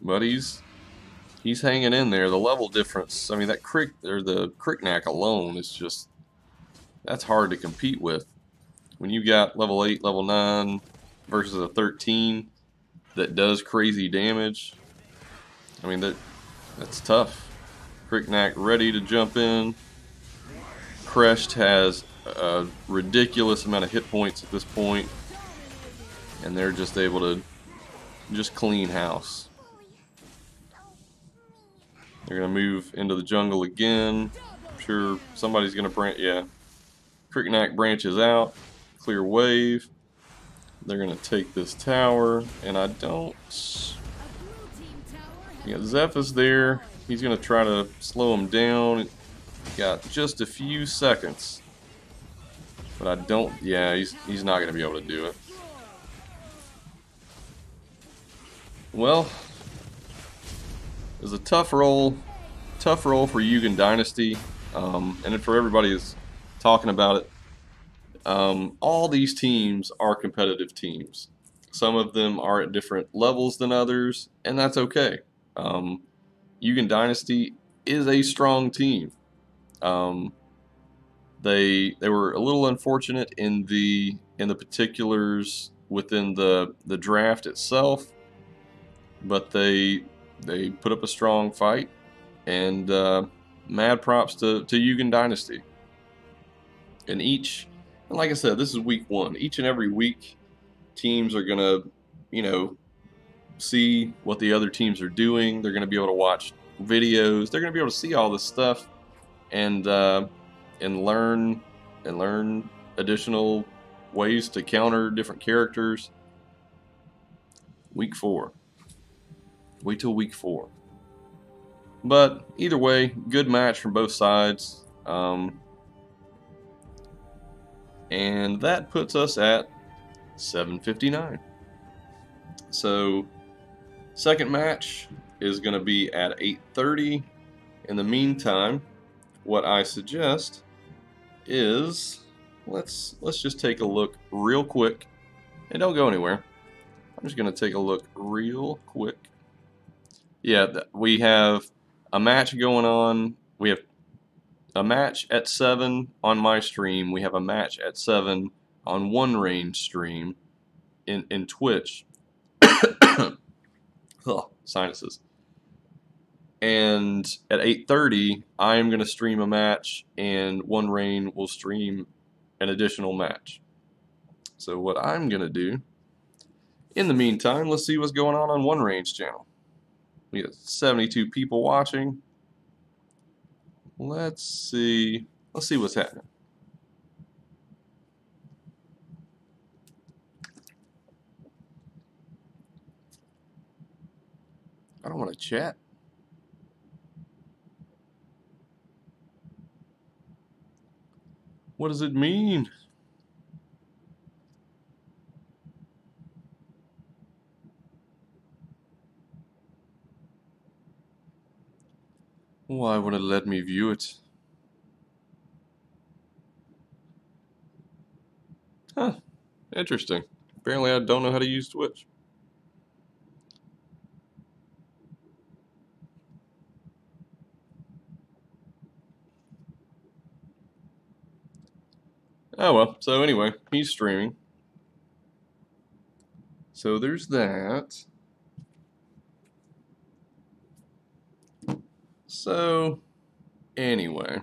But he's hanging in there. The level difference, I mean, that the Cricknack alone is just, that's hard to compete with. When you got level 8, level 9 versus a 13 that does crazy damage, I mean, that's tough. Cricknack ready to jump in. Crest has a ridiculous amount of hit points at this point, and they're just able to just clean house. They're going to move into the jungle again. I'm sure somebody's going to branch. Yeah. Cricknack branches out. Clear wave. They're going to take this tower. And I don't... yeah, Zephys there. He's going to try to slow him down. Got just a few seconds. But I don't... yeah, he's not going to be able to do it. Well... it was a tough role for Yugen Dynasty, and for everybody who's talking about it. All these teams are competitive teams. Some of them are at different levels than others, and that's okay. Yugen Dynasty is a strong team. They were a little unfortunate in the particulars within the draft itself, but they put up a strong fight, and mad props to Yugen Dynasty. And like I said, this is week 1. Each and every week, teams are gonna, see what the other teams are doing. They're gonna be able to watch videos. They're gonna be able to see all this stuff, and learn additional ways to counter different characters. Week 4. Wait till week 4. But either way, good match from both sides. And that puts us at 7:59. So, second match is going to be at 8:30. In the meantime, what I suggest is let's just take a look real quick. And don't go anywhere. I'm just going to take a look real quick. Yeah, we have a match going on. We have a match at 7 on my stream. We have a match at 7 on One Range stream in Twitch. Oh, sinuses. And at 8:30, I'm going to stream a match, and One Rain will stream an additional match. So what I'm going to do, in the meantime, let's see what's going on One Range channel. We got 72 people watching. Let's see what's happening. I don't want to chat. What does it mean? Why would it let me view it? Huh. Interesting. Apparently I don't know how to use Twitch. Oh well, so anyway, he's streaming. So there's that. So anyway,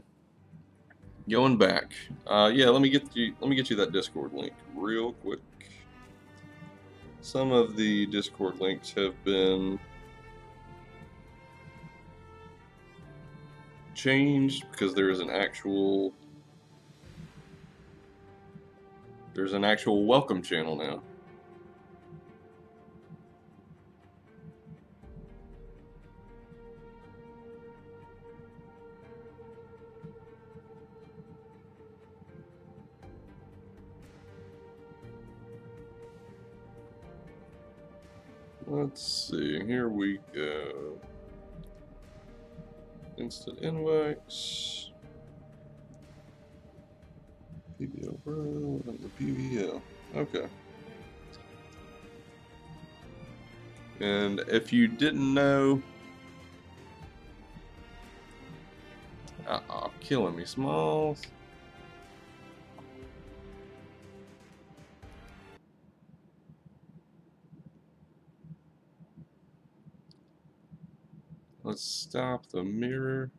going back. Yeah, let me get you that Discord link real quick. Some of the Discord links have been changed because there's an actual welcome channel now. Let's see, here we go. Instant invites. PVL Bro, the PVL. Okay. And if you didn't know, killing me, Smalls. Let's stop the mirror.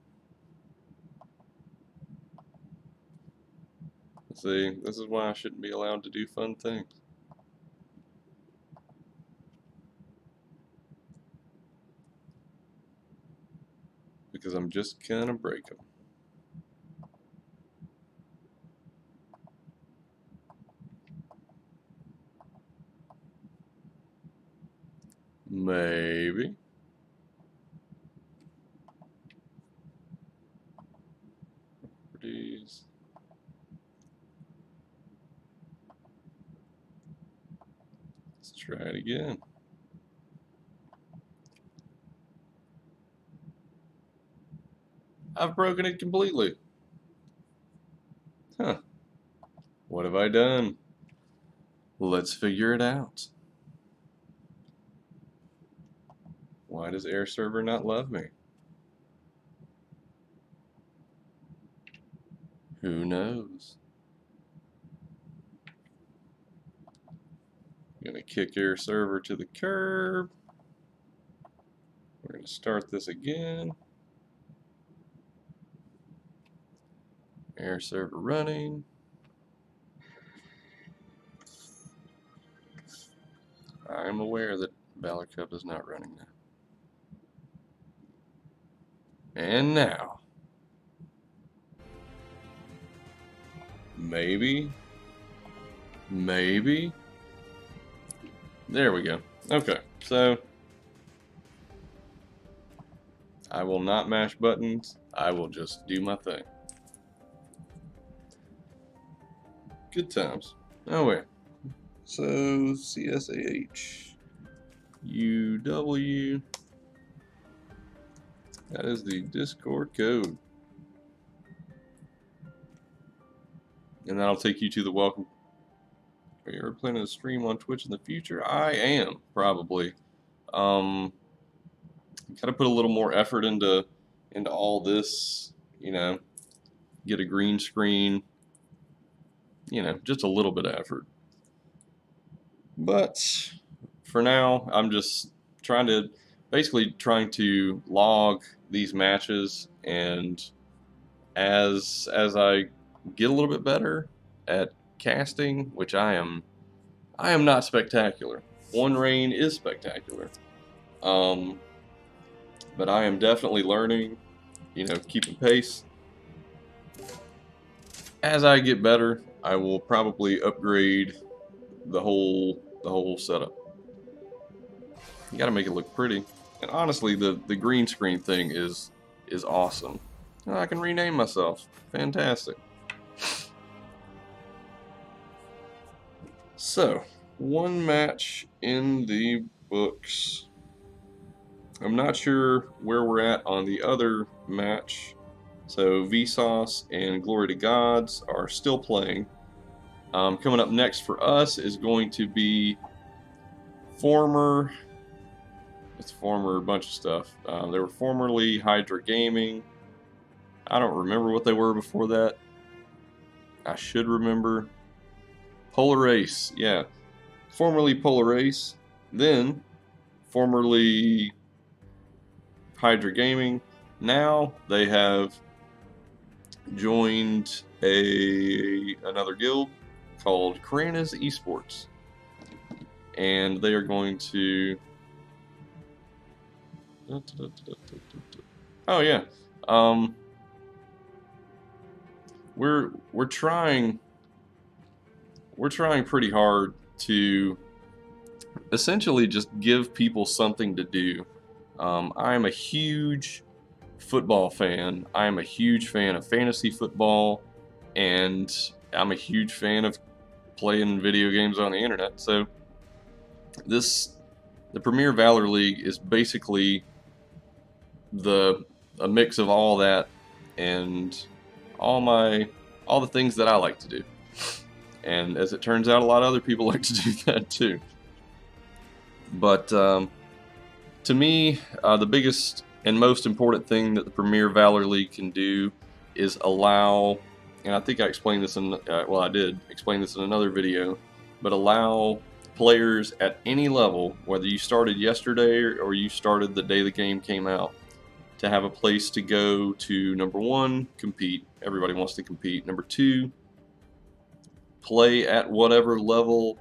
See, this is why I shouldn't be allowed to do fun things. Because I'm just gonna break them. Maybe. Properties. Let's try it again. I've broken it completely. Huh. What have I done? Let's figure it out. Why does Air Server not love me? Who knows? I'm gonna kick Air Server to the curb. We're gonna start this again. Air Server running. I'm aware that Valor Cup is not running now. And now. Maybe. Maybe. There we go. Okay, so I will not mash buttons. I will just do my thing. Good times. Oh wait. So CSAH UW. That is the Discord code. And that'll take you to the welcome. Are you ever planning to stream on Twitch in the future? I am, probably. Gotta put a little more effort into all this, you know, get a green screen, you know, just a little bit of effort. But for now, I'm just basically trying to log these matches, and as I get a little bit better at casting, which I am not spectacular. One Rain is spectacular. But I am definitely learning, you know, keeping pace. As I get better, I will probably upgrade the whole setup. You gotta make it look pretty. And honestly, the green screen thing is awesome. I can rename myself. Fantastic. So, one match in the books. I'm not sure where we're at on the other match. So Vsauce and Glory to Gods are still playing. Coming up next for us is going to be former. It's former bunch of stuff. They were formerly Hydra Gaming. I don't remember what they were before that. I should remember. Polar Ace, yeah. Formerly Polar Ace, then formerly Hydra Gaming. Now they have joined another guild called Krana's eSports, and they are going to. Oh yeah, we're trying pretty hard to essentially just give people something to do. I'm a huge football fan. I'm a huge fan of fantasy football, and I'm a huge fan of playing video games on the internet. So the Premier Valor League is basically a mix of all that and all the things that I like to do. And as it turns out, a lot of other people like to do that too. But to me, the biggest and most important thing that the Premier Valor League can do is allow, and I think I explained this in, well, I did explain this in another video, but allow players at any level, whether you started yesterday or you started the day the game came out, to have a place to go to, number one, compete. Everybody wants to compete. Number two, play at whatever level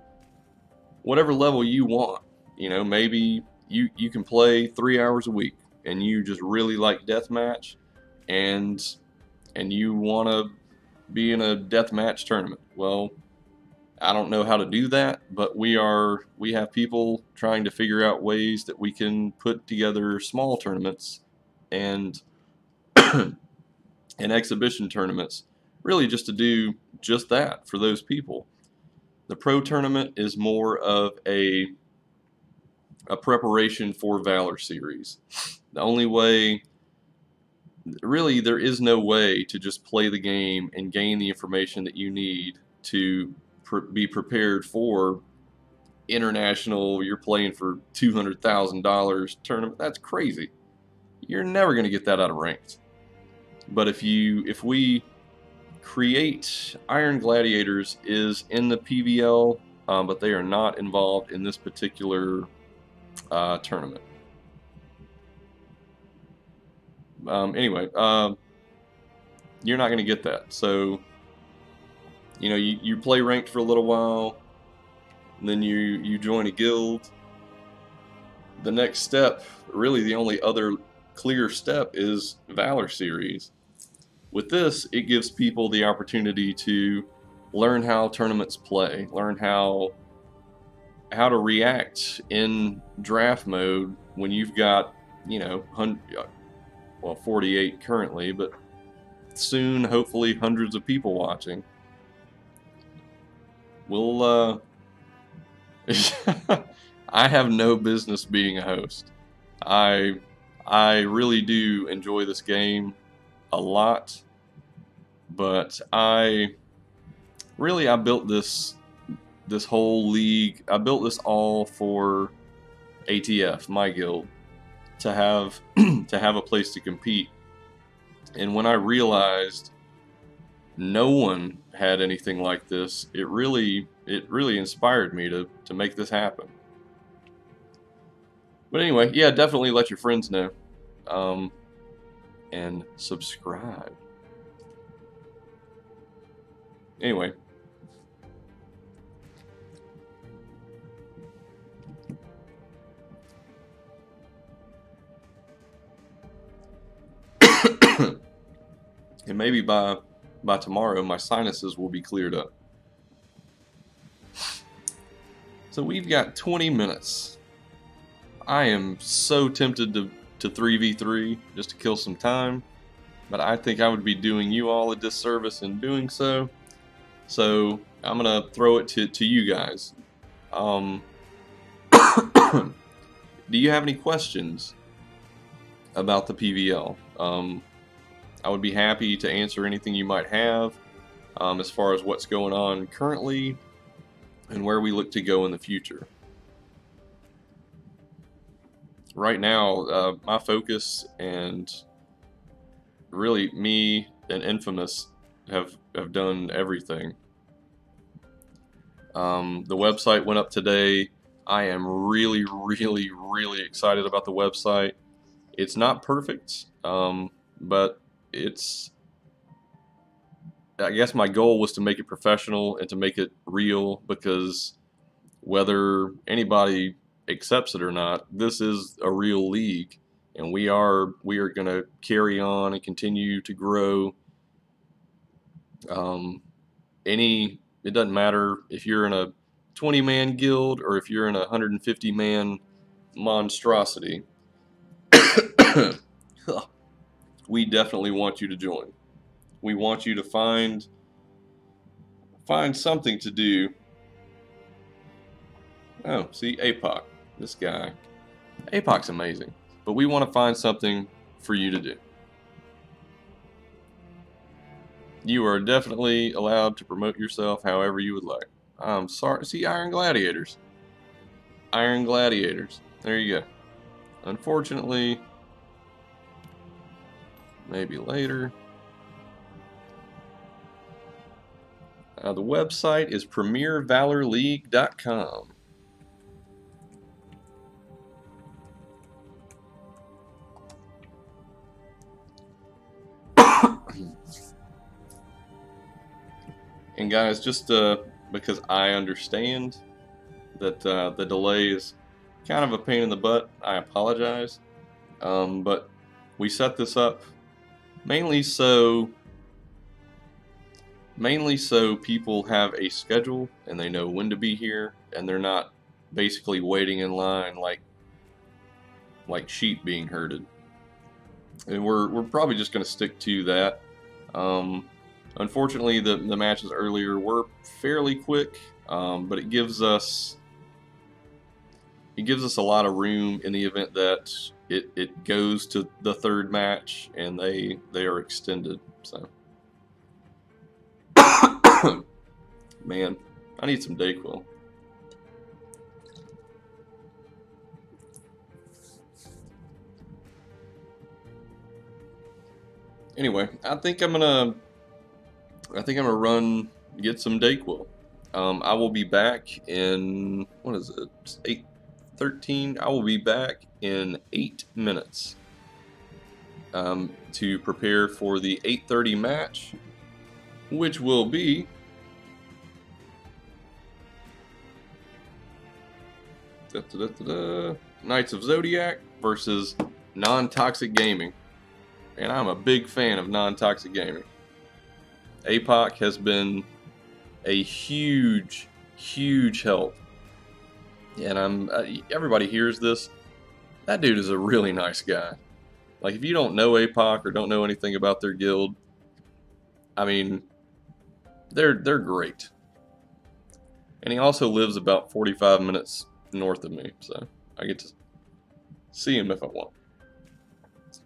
you want. You know, maybe you can play 3 hours a week and you just really like deathmatch and you want to be in a deathmatch tournament. Well, I don't know how to do that, but we have people trying to figure out ways that we can put together small tournaments and and exhibition tournaments, really just to do just that for those people. The pro tournament is more of a preparation for Valor series. The only way, really, there is no way to just play the game and gain the information that you need to be prepared for international. You're playing for $200,000 tournament. That's crazy. You're never going to get that out of ranked. But if we create, Iron Gladiators is in the PVL, but they are not involved in this particular tournament. Anyway, you're not going to get that. So, you know, you play ranked for a little while, and then you join a guild. The next step, really the only other clear step, is Valor series. With this, it gives people the opportunity to learn how tournaments play, learn how to react in draft mode when you've got, you know, 48 currently, but soon, hopefully, hundreds of people watching. We'll, I have no business being a host. I really do enjoy this game a lot, but I built this whole league. I built this all for ATF, my guild, to have a place to compete. And when I realized no one had anything like this, it really inspired me to make this happen. But anyway, yeah, definitely let your friends know, and subscribe. Anyway. And maybe by tomorrow, my sinuses will be cleared up. So we've got 20 minutes. I am so tempted to 3v3 just to kill some time, but I think I would be doing you all a disservice in doing so. So I'm gonna throw it to you guys. Do you have any questions about the PVL. I would be happy to answer anything you might have as far as what's going on currently and where we look to go in the future. Right now, my focus and really me and Infamous have done everything. The website went up today. I am really excited about the website. It's not perfect, but it's, I guess my goal was to make it professional and to make it real, because whether anybody accepts it or not, this is a real league, and we are going to carry on and continue to grow. It doesn't matter if you're in a 20-man guild or if you're in a 150-man monstrosity. We definitely want you to join. We want you to find something to do. Oh, see, APOC, this guy. APOC's amazing, but we want to find something for you to do. You are definitely allowed to promote yourself however you would like. I'm sorry. See, Iron Gladiators. Iron Gladiators. There you go. Unfortunately, maybe later. The website is premiervalorleague.com. And guys, just because I understand that the delay is kind of a pain in the butt, I apologize. But we set this up mainly so people have a schedule and they know when to be here, and they're not basically waiting in line like sheep being herded. And we're probably just going to stick to that. Unfortunately, the matches earlier were fairly quick, but it gives us a lot of room in the event that it goes to the third match and they are extended. So, man, I need some Dayquil. Anyway, I think I'm gonna get some Dayquil. I will be back in, what is it? 8:13. I will be back in 8 minutes to prepare for the 8:30 match, which will be Knights of Zodiac versus NonToxic Gaming. And I'm a big fan of NonToxic Gaming. APOC has been a huge help. And everybody hears this. That dude is a really nice guy. Like, if you don't know APOC or don't know anything about their guild, I mean, they're great. And he also lives about 45 minutes north of me, so I get to see him if I want.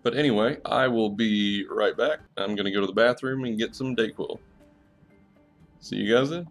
But anyway, I will be right back. I'm going to go to the bathroom and get some Dayquil. See you guys then.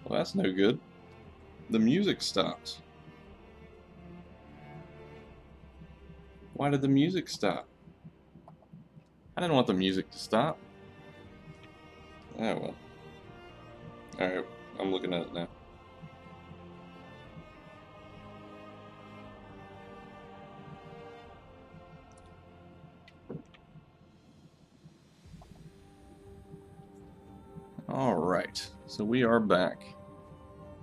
Well, that's no good. The music stopped. Why did the music stop? I didn't want the music to stop. Oh well. Alright, I'm looking at it now. Alright, so we are back.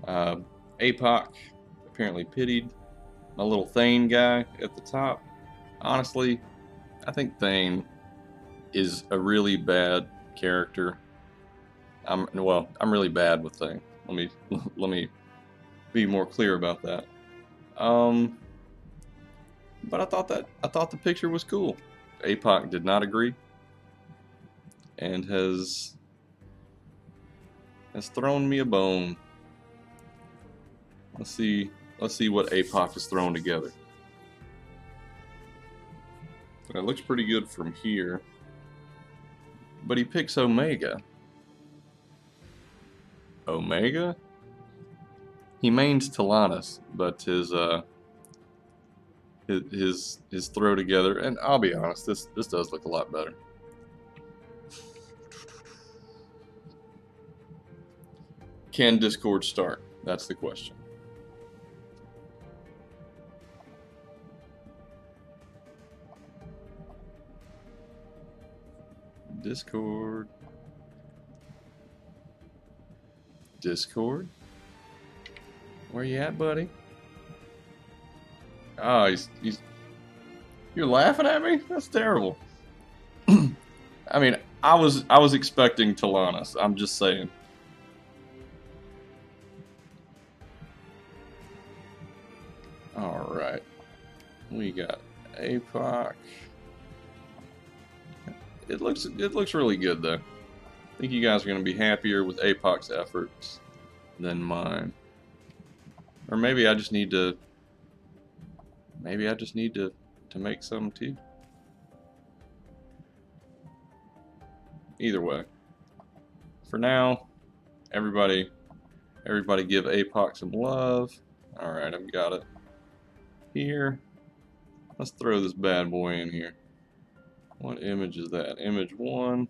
APOC apparently pitied my little Thane guy at the top. Honestly, I think Thane is a really bad character. I'm really bad with Thane. Let me be more clear about that. But I thought the picture was cool. APOC did not agree and has thrown me a bone. Let's see what APOC has thrown together. It looks pretty good from here. But he picks Omega. Omega? He mains Talanis, but his throw together, and I'll be honest, this does look a lot better. Can Discord start? That's the question. Discord. Where you at, buddy? Oh, he's you're laughing at me? That's terrible. I mean, I was expecting Talanis. I'm just saying. All right, we got APOC. It looks really good though. I think you guys are gonna be happier with APOC's efforts than mine. Or maybe I just need to. Maybe I just need to make some too. Either way, for now, everybody give APOC some love. All right, I've got it here. Let's throw this bad boy in here. What image is that? Image 1.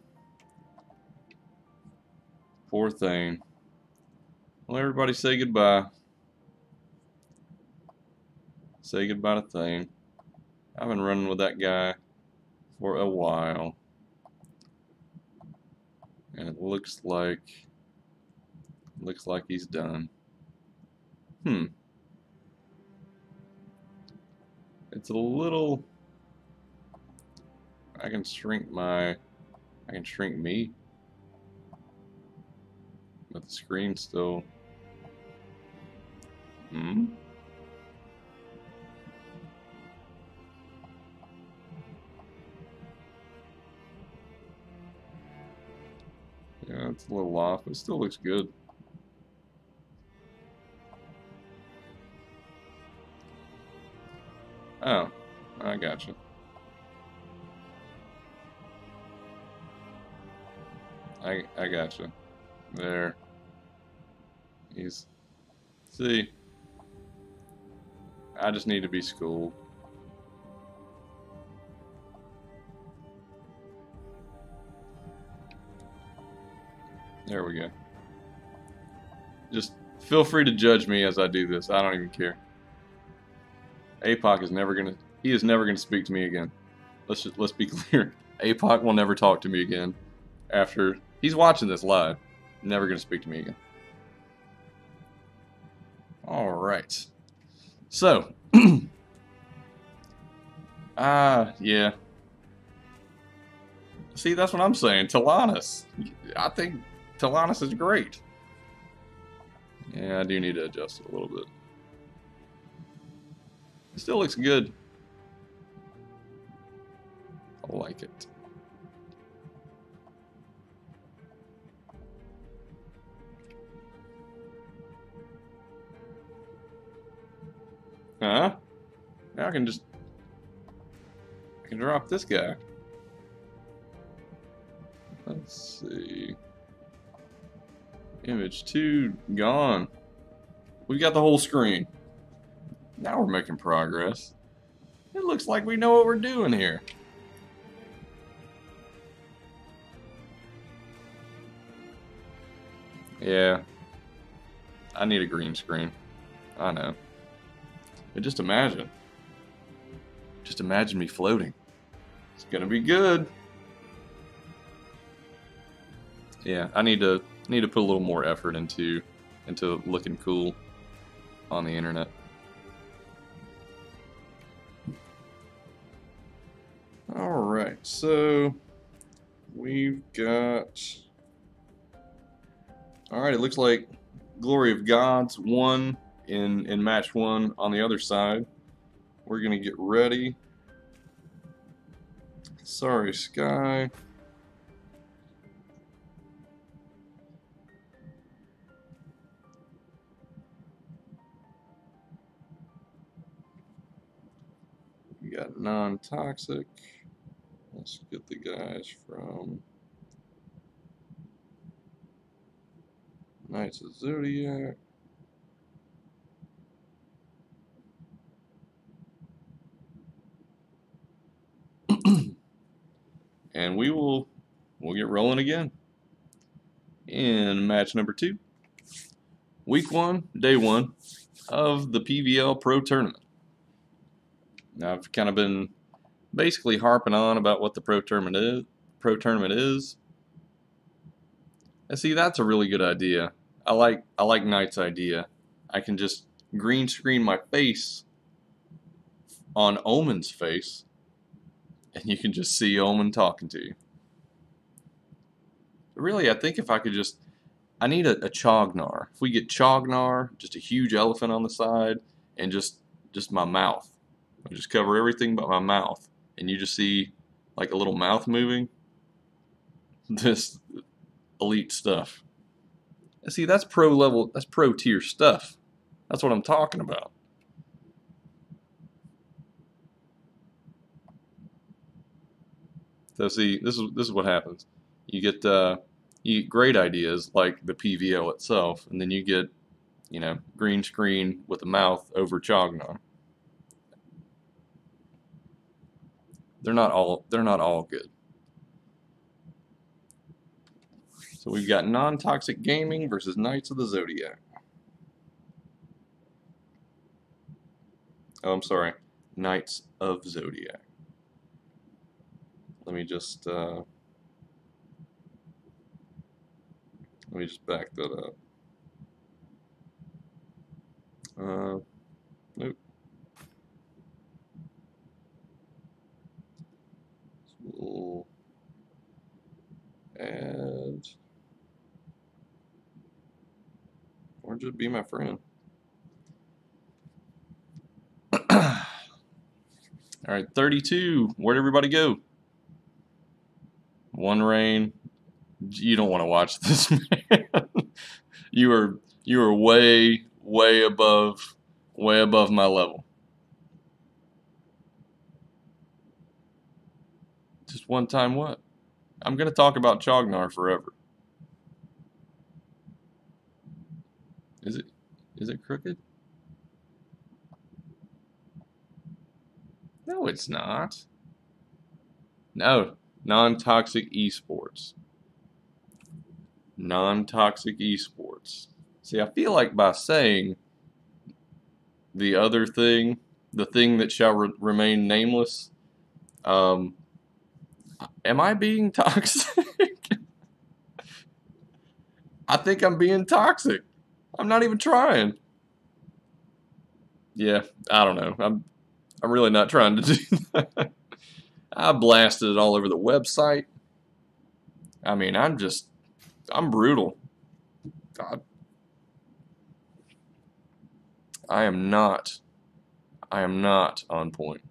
Poor Thane. Well, everybody say goodbye. Say goodbye to Thane. I've been running with that guy for a while. And it looks like he's done. It's a little. I can shrink me. But the screen's still. Yeah, it's a little off, but it still looks good. Oh, I gotcha. I gotcha. There. See, I just need to be schooled. There we go. Just feel free to judge me as I do this. I don't even care. APOC is never gonna speak to me again. Let's be clear. APOC will never talk to me again after he's watching this live. Never gonna speak to me again. All right. So, yeah. See, that's what I'm saying. Talanis. I think Talanis is great. Yeah, I do need to adjust it a little bit. It still looks good. I like it. Huh? Now I can drop this guy. Let's see. Image 2 gone. We got the whole screen. Now we're making progress. It looks like we know what we're doing here. Yeah. I need a green screen. I know. But just imagine. Just imagine me floating. It's gonna be good. Yeah, I need to put a little more effort into looking cool on the internet. All right, so we've got. All right, it looks like Glory of Gods won in match 1 on the other side. We're gonna get ready. Sorry, Sky. We got NonToxic. Let's get the guys from Knights of Zodiac. And we'll get rolling again in match number 2. Week 1, day 1 of the PVL Pro Tournament. Now I've kind of been basically harping on about what the Pro Tournament is. And see, that's a really good idea. I like Knight's idea. I can just green screen my face on Omen's face, and you can just see Omen talking to you. Really, I think if I could just, I need a Chognar. If we get Chognar, just a huge elephant on the side, and just my mouth. I just cover everything but my mouth, and you just see like a little mouth moving. This elite stuff. And see, that's pro level, that's pro tier stuff. That's what I'm talking about. So see, this is what happens. You get great ideas like the PVL itself, and then you get, you know, green screen with a mouth over Chognar. They're not all good. So we've got NonToxic Gaming versus Knights of the Zodiac. Oh, I'm sorry, Knights of Zodiac. Let me just back that up. Nope. So we'll add, or just be my friend. All right, 32. Where'd everybody go? One Rain. You don't want to watch this, man. You are way above my level. Just one time what? I'm gonna talk about Chognar forever. Is it crooked? No, it's not. No, NonToxic eSports. NonToxic eSports. See, I feel like by saying the other thing, the thing that shall remain nameless, am I being toxic? I think I'm being toxic. I'm not even trying. Yeah, I don't know. I'm really not trying to do that. I blasted it all over the website. I mean, I'm brutal. God. I am not on point.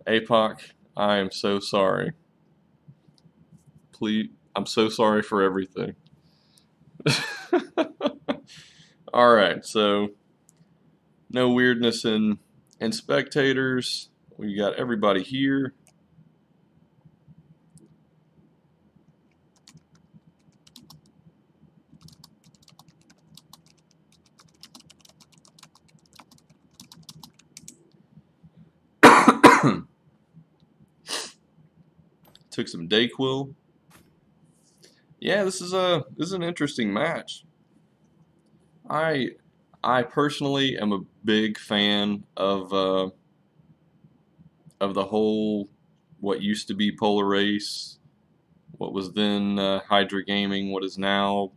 APOC, I am so sorry. Please, I'm so sorry for everything. All right, so no weirdness in spectators. We got everybody here. took some Dayquil. Yeah, this is an interesting match. I personally am a big fan of the whole what used to be Polar Race, what was then Hydra Gaming, what is now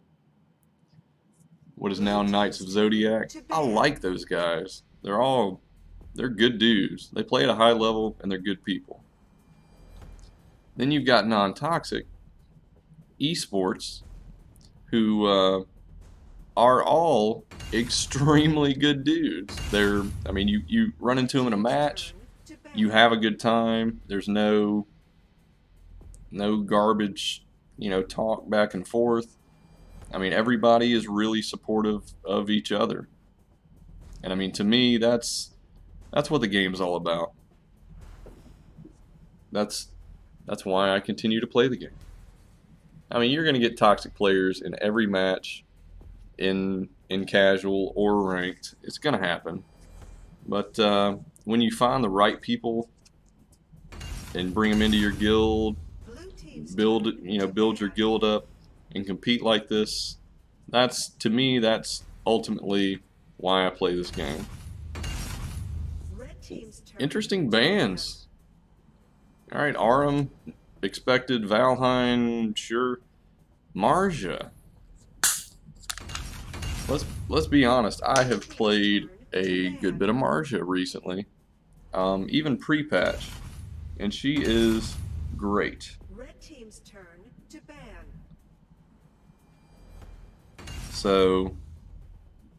Knights of Zodiac. I like those guys. They're good dudes. They play at a high level and they're good people. Then you've got NonToxic, eSports, who are all extremely good dudes. I mean, you run into them in a match, you have a good time. There's no garbage, talk back and forth. I mean, everybody is really supportive of each other. And I mean, to me, that's what the game's all about. That's why I continue to play the game. I mean, you're going to get toxic players in every match, in casual or ranked. It's going to happen. But when you find the right people and bring them into your guild, build your guild up and compete like this, to me that's ultimately why I play this game. Interesting bans. Alright, Aram, expected, Valheim, sure. Marja. Let's be honest, I have played a good bit of Marja recently. Even pre-patch. And she is great. Red team's turn to ban. So,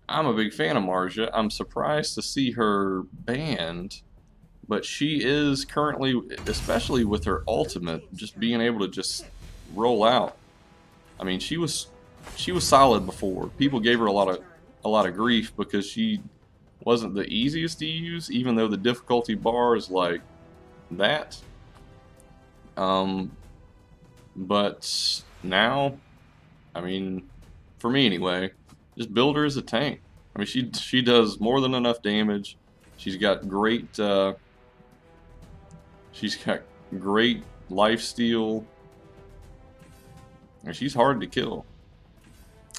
I'm a big fan of Marja. I'm surprised to see her banned, but she is currently, especially with her ultimate, just being able to just roll out. I mean, she was solid before. People gave her a lot of grief because she wasn't the easiest to use, even though the difficulty bar is like that. But now, I mean, for me anyway, just build her as a tank. I mean, she does more than enough damage. She's got great lifesteal, and she's hard to kill.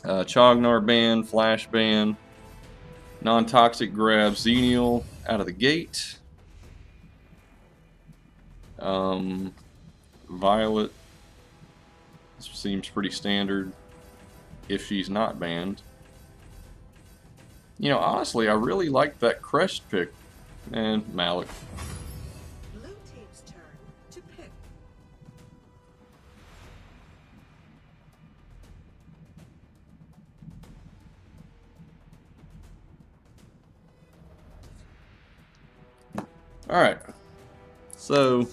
Chognar ban, Flash ban, NonToxic grabs Xenial out of the gate. Violet seems pretty standard if she's not banned. Honestly, I really like that Crest pick. And Malik. Blue team's turn to pick. Alright. So,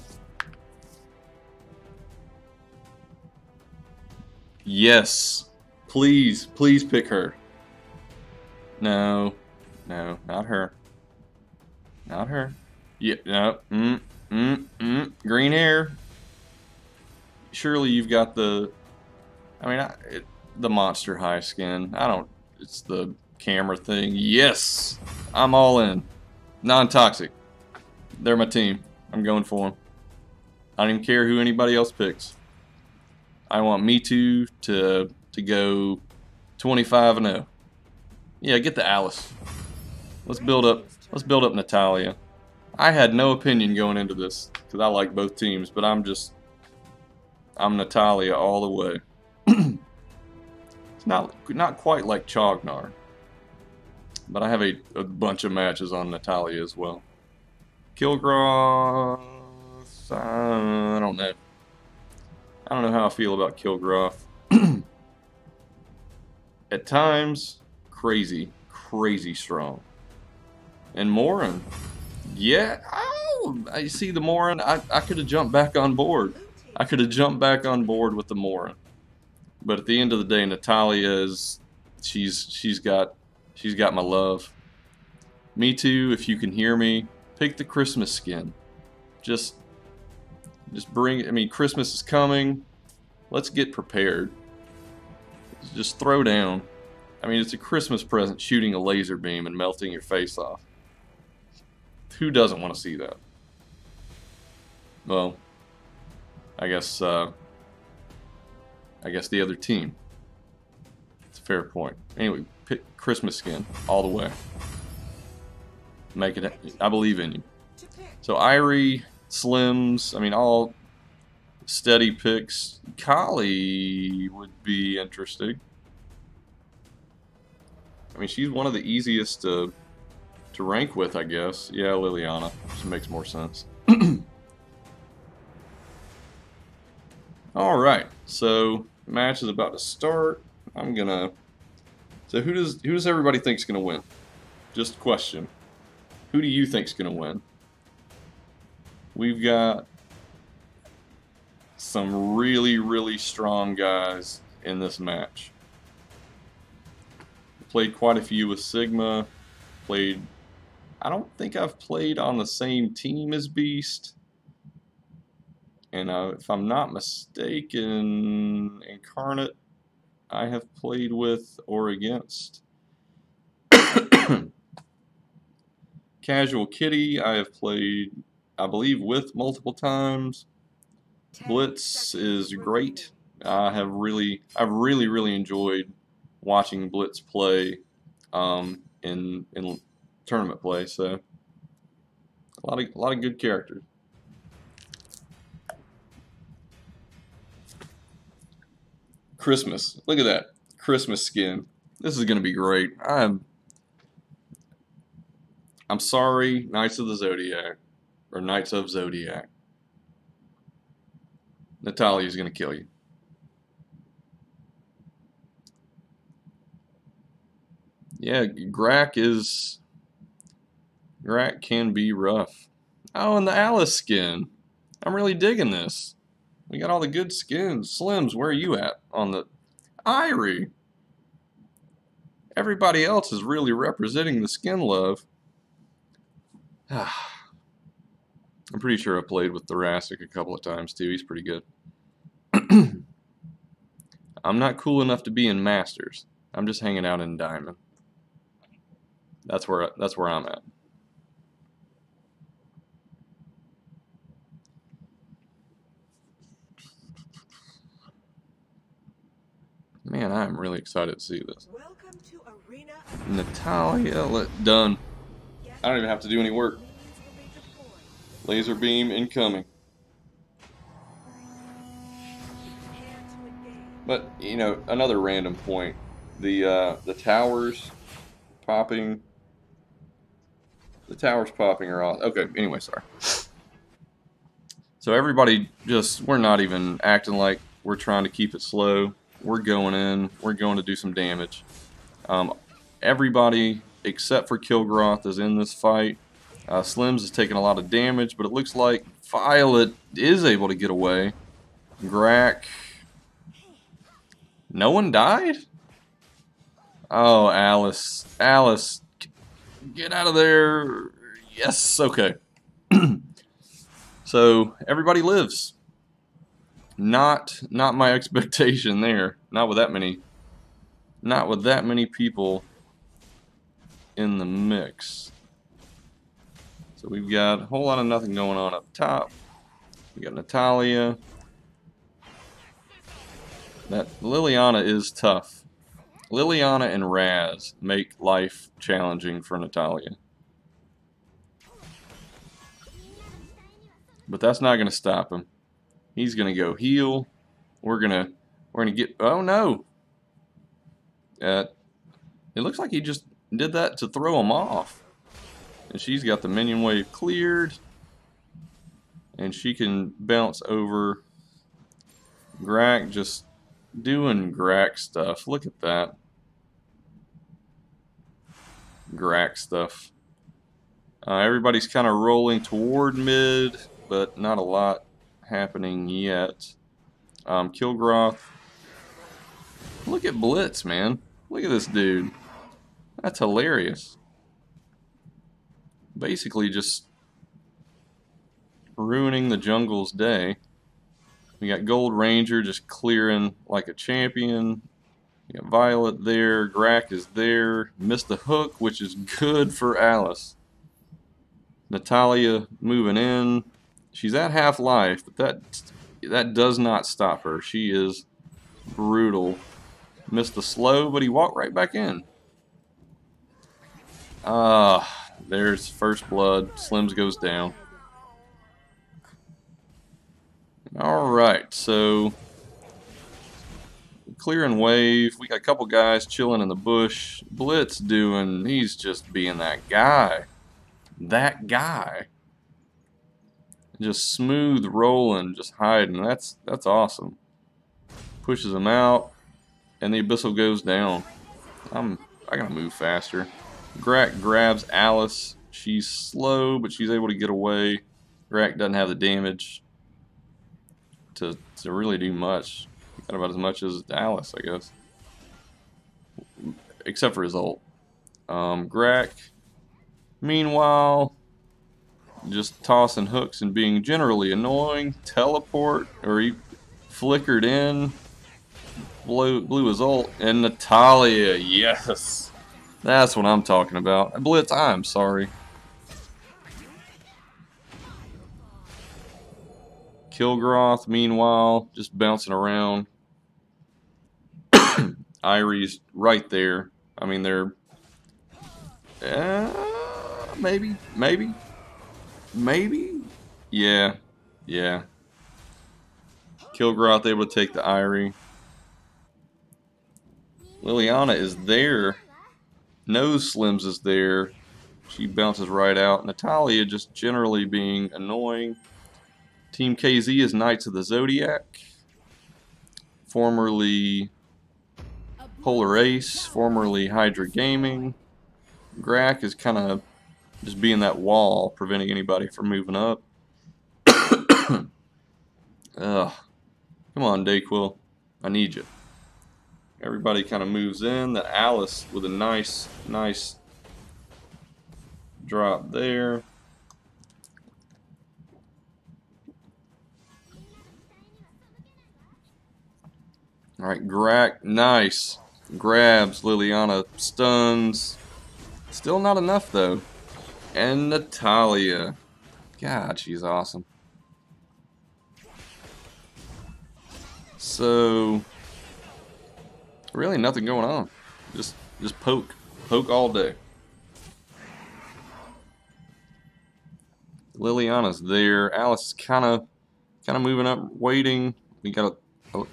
yes. Please pick her. No, not her. Not her. Yeah, no. Green hair. Surely you've got the Monster High skin. It's the camera thing. Yes! I'm all in. NonToxic. They're my team. I'm going for them. I don't even care who anybody else picks. I want Me Too to go 25-0. Yeah, get the Alice. Let's build up Natalia. I had no opinion going into this because I like both teams, but I'm Natalia all the way. It's not quite like Chognar, but I have a bunch of matches on Natalia as well. Kilgroth, I don't know. I don't know how I feel about Kilgroth. At times, crazy strong. And Morin, yeah, I see the Morin. I could have jumped back on board. I could have jumped back on board with the Morin. But at the end of the day, Natalia she's got my love. Me Too, if you can hear me, pick the Christmas skin. Just bring it. I mean, Christmas is coming. Let's get prepared. Just throw down. I mean, it's a Christmas present shooting a laser beam and melting your face off. Who doesn't want to see that? Well, I guess the other team. It's a fair point. Anyway, pick Christmas skin all the way. Make it. I believe in you. To pick. So Irie, Slims. I mean, all steady picks. Kali would be interesting. I mean, she's one of the easiest to rank with, I guess. Yeah, Liliana. She makes more sense. All right, so match is about to start. I'm gonna. So who does everybody think's gonna win? Just question. Who do you think's gonna win? We've got some really, really strong guys in this match. Played quite a few with Sigma. I don't think I've played on the same team as Beast. And if I'm not mistaken, Incarnate I have played with or against. Casual Kitty I have played, I believe, with multiple times. Blitz is great. I've really enjoyed watching Blitz play in tournament play. So a lot of good characters. Christmas. Look at that Christmas skin. This is gonna be great. I'm sorry, Knights of the Zodiac or Knights of Zodiac. Natalia's gonna kill you. Yeah, Grak can be rough. Oh, and the Alice skin. I'm really digging this. We got all the good skins. Slims, where are you at on the Irie? Everybody else is really representing the skin love. I'm pretty sure I played with Thoracic a couple of times too. He's pretty good. I'm not cool enough to be in Masters. I'm just hanging out in Diamond. That's where I'm at. Man, I'm really excited to see this. Welcome to Arena. Natalia, done. I don't even have to do any work. Minions will be deployed. Laser beam incoming. Prepare to engage. But you know, another random point: the towers popping. The towers popping are off. Okay. Anyway, sorry. So everybody we're not even acting like we're trying to keep it slow. We're going in. We're going to do some damage. Everybody except for Kilgroth is in this fight. Slims is taking a lot of damage, but it looks like Violet is able to get away. Grak. No one died? Oh, Alice. Alice. Get out of there. Yes, okay. So, everybody lives. Not my expectation there. Not with that many people in the mix. So we've got a whole lot of nothing going on up top. We got Natalia. That Liliana is tough. Liliana and Raz make life challenging for Natalia. But that's not going to stop him. He's going to go heal. We're going to get... Oh, no. It looks like he just did that to throw him off. And she's got the minion wave cleared. And she can bounce over. Grak just doing Grak stuff. Look at that. Grak stuff. Everybody's kind of rolling toward mid, but not a lot happening yet. Kilgroth. Look at Blitz, man. Look at this dude. That's hilarious. Basically just ruining the jungle's day. We got Gold Ranger just clearing like a champion. We got Violet there. Grak is there. Missed the hook, which is good for Alice. Natalia moving in. She's at half life, but that does not stop her. She is brutal. Missed the slow, but he walked right back in. There's first blood. Slims goes down. Alright, so clearing wave. We got a couple guys chilling in the bush. Blitz he's just being that guy. That guy. Just smooth rolling, just hiding. That's awesome. Pushes him out, and the Abyssal goes down. I gotta move faster. Grak grabs Alice. She's slow, but she's able to get away. Grak doesn't have the damage to really do much. Got about as much as Alice, I guess. Except for his ult. Grak, meanwhile, just tossing hooks and being generally annoying. Teleport, or he flickered in. Blew his ult. And Natalia, yes. That's what I'm talking about. Blitz, I'm sorry. Kilgroth, meanwhile, just bouncing around. Irie's right there. I mean, they're... maybe? Yeah. Kilgroth able to take the Irie. Liliana is there. Knows Slims is there. She bounces right out. Natalia just generally being annoying. Team KZ is Knights of the Zodiac. Formerly Polar Ace. Formerly Hydra Gaming. Grak is kind of just being that wall, preventing anybody from moving up. Ugh. Come on, Dayquil. I need you. Everybody kind of moves in. The Alice with a nice drop there. Alright, Grak, nice. Grabs, Liliana stuns. Still not enough though. And Natalia. God, she's awesome. So, really nothing going on. Just poke. Poke all day. Liliana's there. Alice is kind of moving up, waiting. We got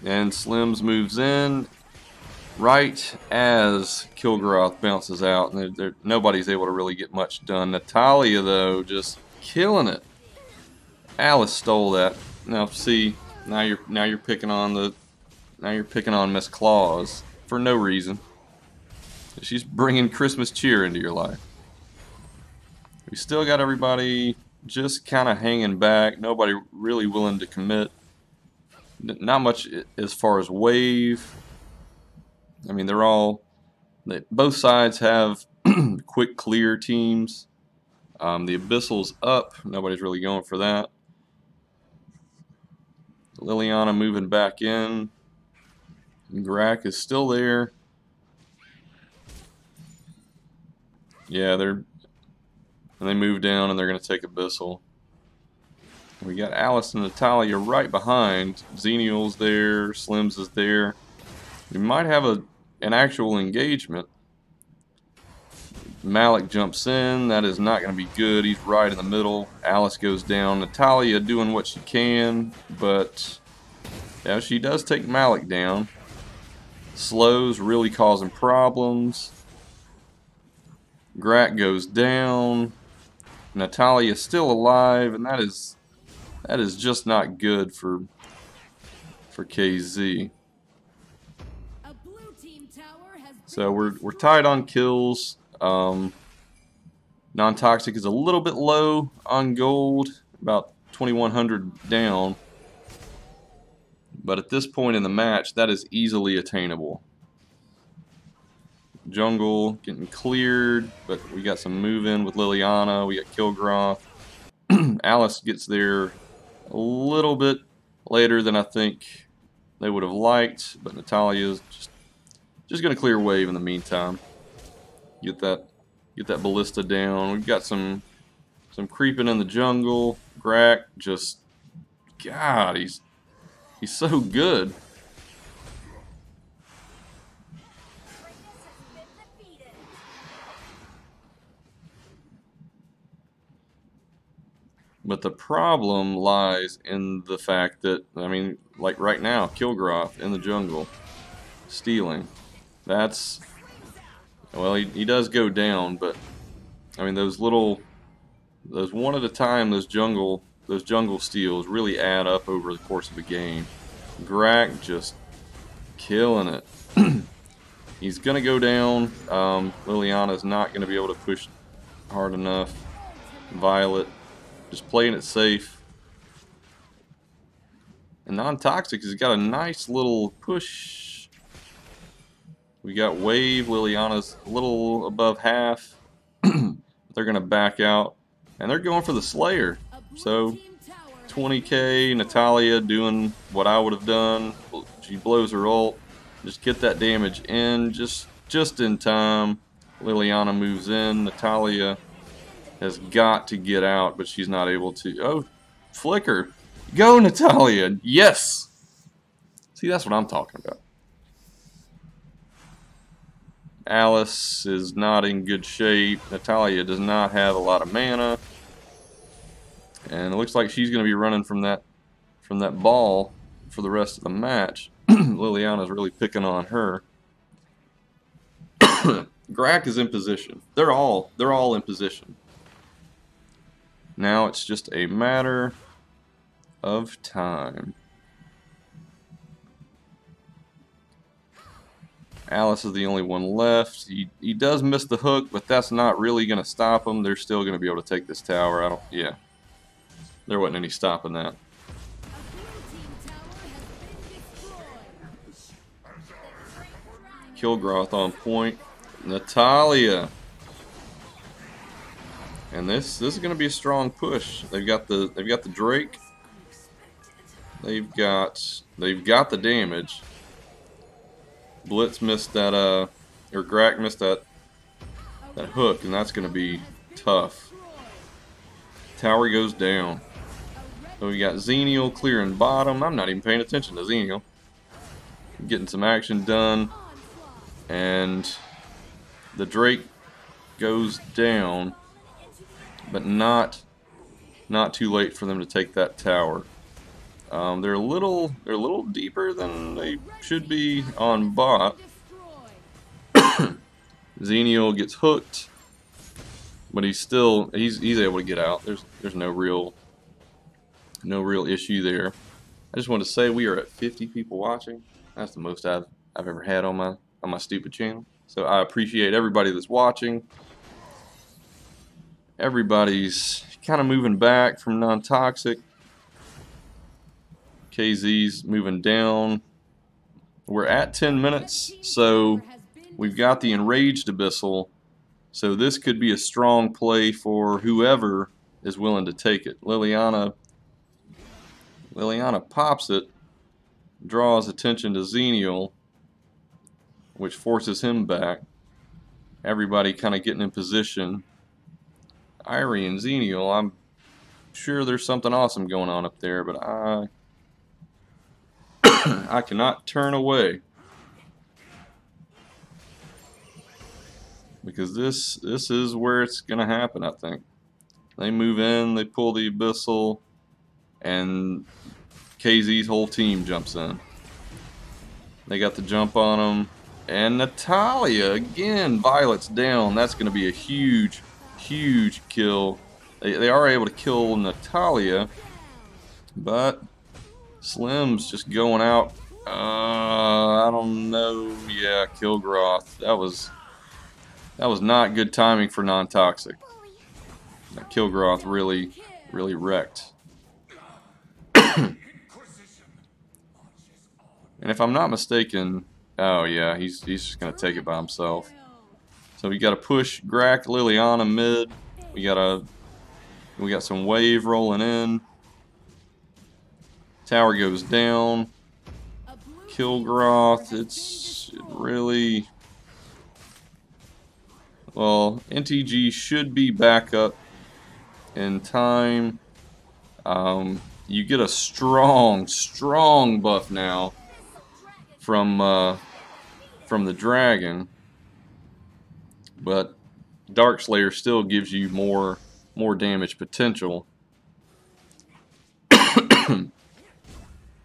and Slims moves in right as Kilgroth bounces out, and nobody's able to really get much done. Natalia though, just killing it. Alice stole that. Now see, now you're picking on Miss Claus for no reason. She's bringing Christmas cheer into your life. We still got everybody just kind of hanging back. Nobody really willing to commit. Not much as far as wave. I mean, both sides have quick clear teams. The Abyssal's up. Nobody's really going for that. Liliana moving back in. Grak is still there. Yeah, they move down and they're going to take Abyssal. We got Alice and Natalia right behind. Xenial's there. Slims is there. We might have an actual engagement. Malik jumps in. That is not going to be good. He's right in the middle. Alice goes down. Natalia doing what she can, but yeah, she does take Malik down. Slows really causing problems. Grak goes down. Natalia's still alive, and that is just not good for KZ. So we're tied on kills. NonToxic is a little bit low on gold, about 2,100 down. But at this point in the match, that is easily attainable. Jungle getting cleared, but we got some move in with Liliana. We got Kilgroth. Alice gets there a little bit later than I think they would have liked, but Natalia's just going to clear wave in the meantime. Get that ballista down. We've got some creeping in the jungle. Grak just, God, he's He's so good. But the problem lies in the fact that, I mean, like right now, Kilgroth in the jungle, stealing. That's, well, he does go down, but I mean those one at a time, those jungle steals really add up over the course of a game. Grak just killing it. He's gonna go down. Liliana's not gonna be able to push hard enough. Violet just playing it safe. And NonToxic has got a nice little push. We got Wave. Liliana's a little above half. They're going to back out. And they're going for the Slayer. So 20k. Natalia doing what I would have done. She blows her ult. Just get that damage in. Just in time. Liliana moves in. Natalia has got to get out, but she's not able to. Oh, flicker. Go, Natalia. Yes. See, that's what I'm talking about. Alice is not in good shape. Natalia does not have a lot of mana. And it looks like she's going to be running from that ball for the rest of the match. Liliana's really picking on her. Grak is in position. They're all in position. Now it's just a matter of time. Alice is the only one left. He does miss the hook, but that's not really going to stop him. They're still going to be able to take this tower. Yeah. There wasn't any stopping that. Kilgroth on point. Natalia. And this is going to be a strong push. They've got the Drake. They've got the damage. Blitz missed that or Grak missed that hook, and that's going to be tough. Tower goes down. So we got Xenial clearing bottom. I'm not even paying attention to Xenial. Getting some action done, and the Drake goes down. But not too late for them to take that tower. They're a little deeper than they should be on bot. Xenial gets hooked, but he's able to get out. There's no real issue there. I just want to say we are at 50 people watching. That's the most I've ever had on my stupid channel. So I appreciate everybody that's watching. Everybody's kind of moving back from NonToxic. KZ's moving down. We're at 10 minutes, so we've got the Enraged Abyssal. So this could be a strong play for whoever is willing to take it. Liliana pops it, draws attention to Xenial, which forces him back. Everybody kind of getting in position. Irie and Xenial, I'm sure there's something awesome going on up there, but I cannot turn away. Because this is where it's going to happen, I think. They move in, they pull the Abyssal, and KZ's whole team jumps in. They got the jump on them. And Natalia, again, Violet's down. That's going to be a huge kill. They are able to kill Natalia, but Slim's just going out. I don't know. Yeah, Kilgroth. That was not good timing for NonToxic. Kilgroth really wrecked. And if I'm not mistaken, oh yeah, he's just gonna take it by himself. So we got to push Grak, Liliana mid. We got some wave rolling in. Tower goes down. Kilgroth, it's really, well, NTG should be back up in time. you get a strong buff now from the dragon, but Darkslayer still gives you more damage potential.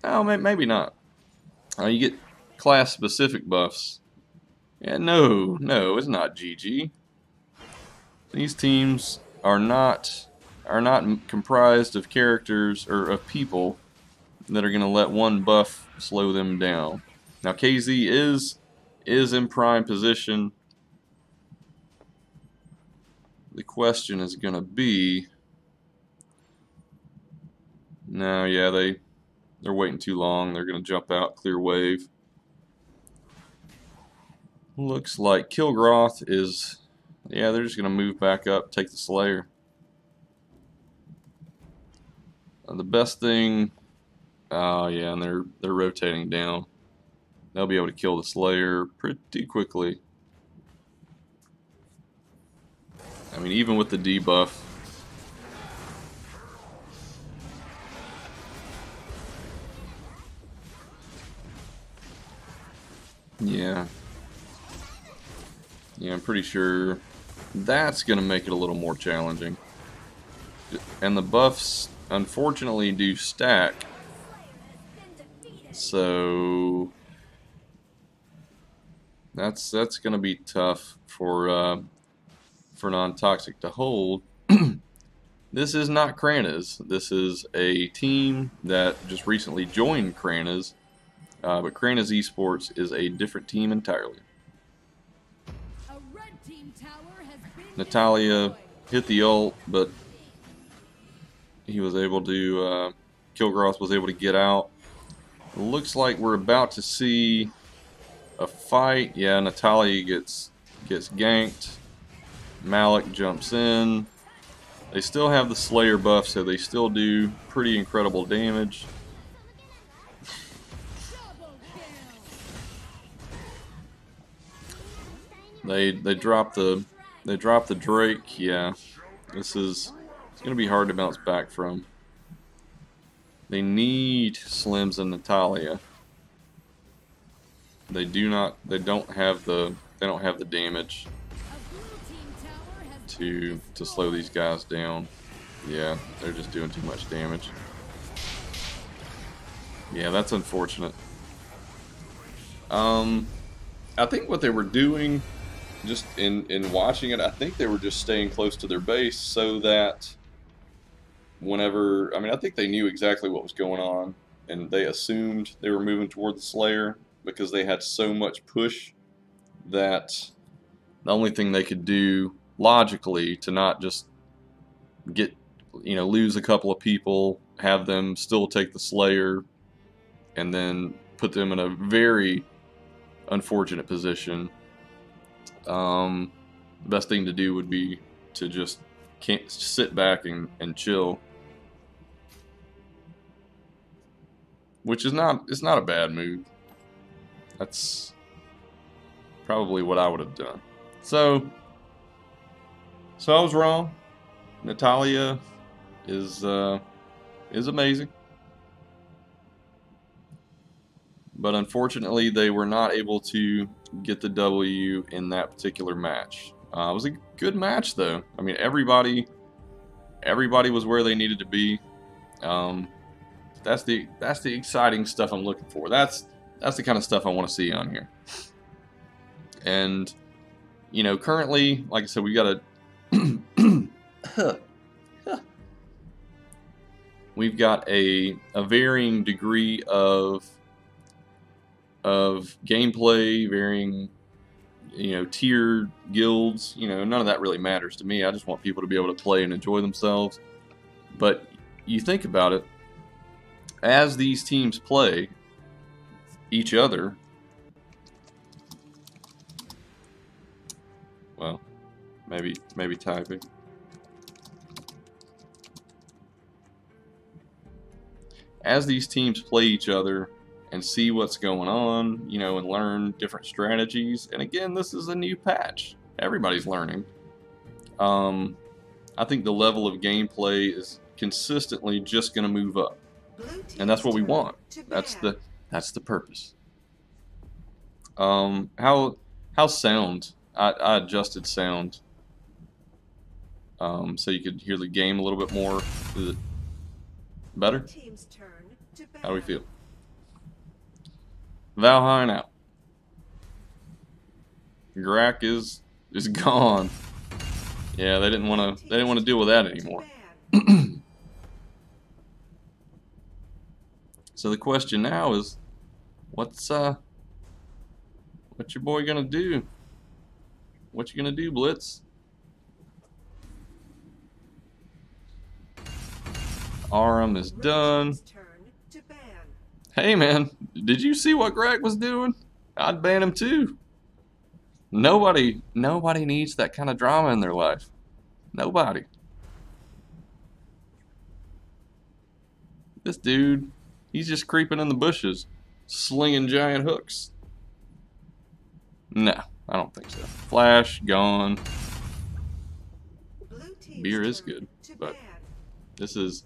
Oh, maybe not. You get class specific buffs. Yeah, no, it's not GG. These teams are not comprised of characters or of people that are going to let one buff slow them down. Now KZ is in prime position. The question is going to be, no, yeah, they're waiting too long. They're going to jump out, clear wave. Looks like Kilgroth is, yeah, they're just going to move back up, take the Slayer. The best thing, oh yeah, and they're rotating down. They'll be able to kill the Slayer pretty quickly. I mean, even with the debuff. Yeah. Yeah, I'm pretty sure that's going to make it a little more challenging. And the buffs, unfortunately, do stack. So that's going to be tough for NonToxic to hold. This is not Krana's. This is a team that just recently joined Krana's, but Krana's eSports is a different team entirely. A red team tower has been Natalia destroyed. hit the ult, but he was able to, Kilgroth was able to get out. It looks like we're about to see a fight. Yeah, Natalia gets ganked. Malik jumps in. They still have the Slayer buff, so they still do pretty incredible damage. Double kill. They drop the Drake. Yeah, it's gonna be hard to bounce back from. They need Slims and Natalia. They don't have the damage A blue team tower has been to slow these guys down. Yeah, they're just doing too much damage. Yeah, that's unfortunate. I think what they were doing, just in watching it, I think they were just staying close to their base so that whenever, I mean, I think they knew exactly what was going on, and they assumed they were moving toward the Slayer because they had so much push that the only thing they could do logically to not just get, lose a couple of people, have them still take the Slayer, and then put them in a very unfortunate position. The best thing to do would be to just can't sit back and chill, which is not, it's not a bad move. That's probably what I would have done. So I was wrong. Natalia is amazing, but unfortunately they were not able to get the W in that particular match. It was a good match though. I mean, everybody was where they needed to be. That's the exciting stuff I'm looking for. That's the kind of stuff I want to see on here. And currently, like I said, we got we've got a varying degree of gameplay, varying tiered guilds. None of that really matters to me. I just want people to be able to play and enjoy themselves. But you think about it, as these teams play each other, well, maybe typing. As these teams play each other and see what's going on, and learn different strategies. And again, this is a new patch. Everybody's learning. I think the level of gameplay is consistently just going to move up. Blue And that's team's what we turn want. to That's ban. the purpose. How sound? I adjusted sound so you could hear the game a little bit more. Is it better? Blue team's turn to ban. How do we feel? Valheim out. Grak is gone. Yeah, they didn't want to deal with that anymore. So the question now is, what's your boy gonna do? What you gonna do, Blitz? Aram is done. Hey man, did you see what Grak was doing? I'd ban him too. Nobody needs that kind of drama in their life. Nobody. This dude, he's just creeping in the bushes, slinging giant hooks. No, I don't think so. Flash, gone. Beer is good, but this is...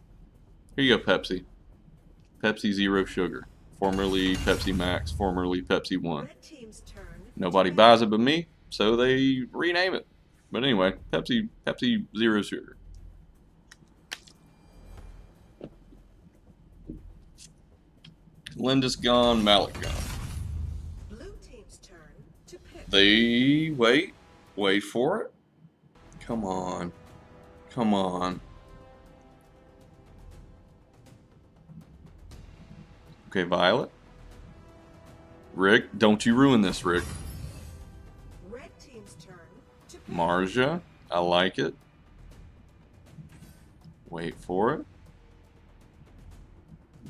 Here you go, Pepsi. Pepsi Zero Sugar. Formerly Pepsi Max, formerly Pepsi One. Nobody buys it but me, so they rename it. But anyway, Pepsi Zero Sugar. Linda's gone, Malik gone. Blue team's turn to pick. They wait for it. Come on. Come on. Okay, Violet. Rick, don't you ruin this, Rick. Red team's turn to pick. Marja, I like it. Wait for it.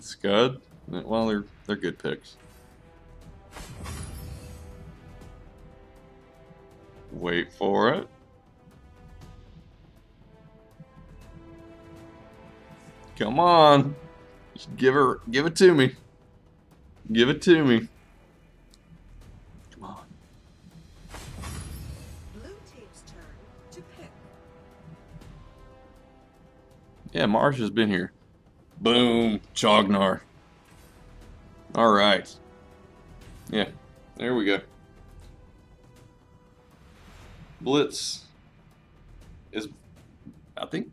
Scud. Well, they're good picks. Wait for it. Come on. Just give it to me. Give it to me. Come on. Blue team's turn to pick. Yeah, Marja's been here. Boom. Chognar. Alright. Yeah, there we go. Blitz is... I think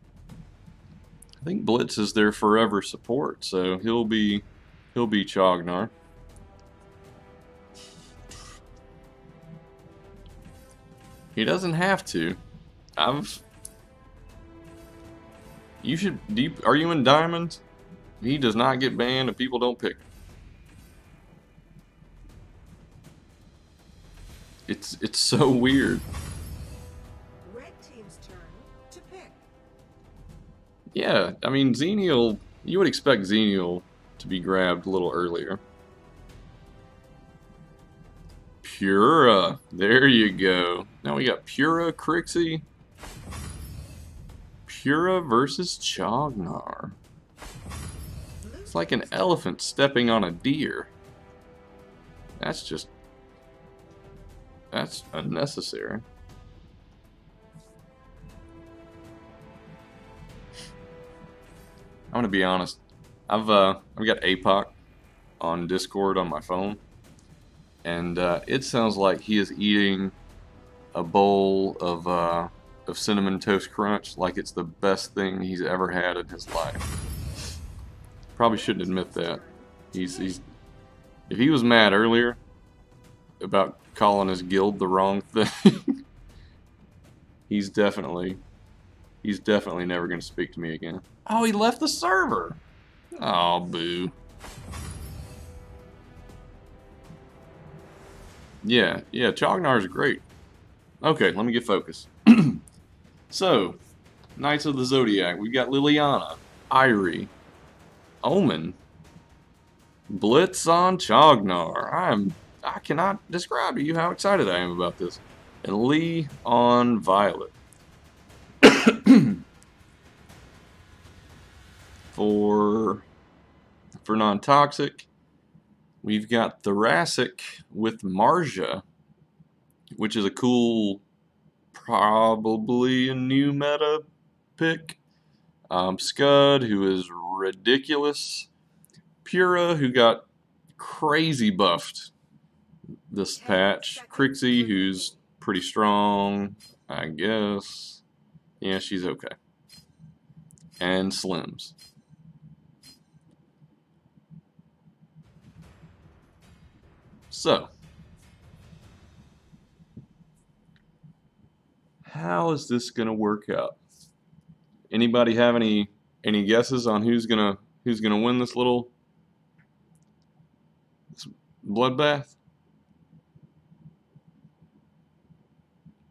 Blitz is their forever support, so he'll be Chognar. He doesn't have to. You should... Are you in Diamond? He does not get banned and people don't pick him. It's so weird. Red team's turn to pick. Yeah, I mean, Xenial... You would expect Xenial to be grabbed a little earlier. Pura. There you go. Now we got Pura, Crixie. Pura versus Chognar. It's like an elephant stepping on a deer. That's unnecessary. I'm gonna be honest. I've got APOC on Discord on my phone, and it sounds like he is eating a bowl of Cinnamon Toast Crunch like it's the best thing he's ever had in his life. Probably shouldn't admit that. He's if he was mad earlier about calling his guild the wrong thing, he's definitely never gonna speak to me again. Oh, he left the server. Oh, boo. Yeah, Chognar's great. Okay, let me get focused. So, Knights of the Zodiac. We've got Liliana, Irie, Omen, Blitz on Chognar. I cannot describe to you how excited I am about this. And Lee on Violet. For non-toxic, we've got Thoracic with Marja, which is a cool, probably a new meta pick. Scud, who is ridiculous. Pura, who got crazy buffed this patch. Crixie, who's pretty strong, I guess. Yeah, she's okay. And Slims. So, how is this gonna work out? Anybody have any guesses on who's gonna win this bloodbath?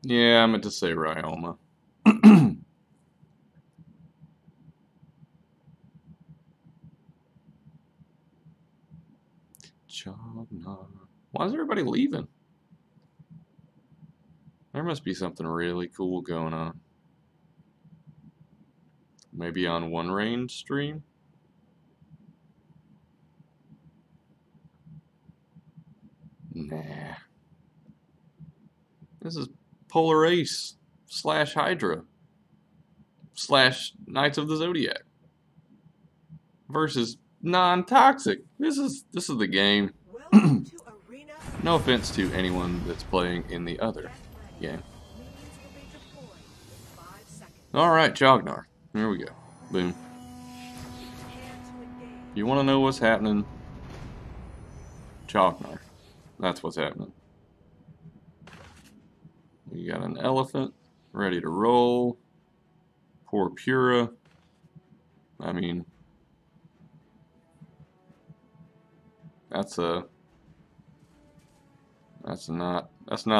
Yeah, I meant to say Ryoma. Why is everybody leaving? There must be something really cool going on. Maybe on One Range stream? Nah. This is Polar Ace / Hydra / Knights of the Zodiac versus NonToxic. This is the game. Welcome to Arena. No offense to anyone that's playing in the other game. Minions will be deployed in 5 seconds. Alright, Jognar. Here we go. Boom. Hand to engage. You want to know what's happening? Jognar. That's what's happening. We got an elephant ready to roll. Poor Pura. I mean, that's not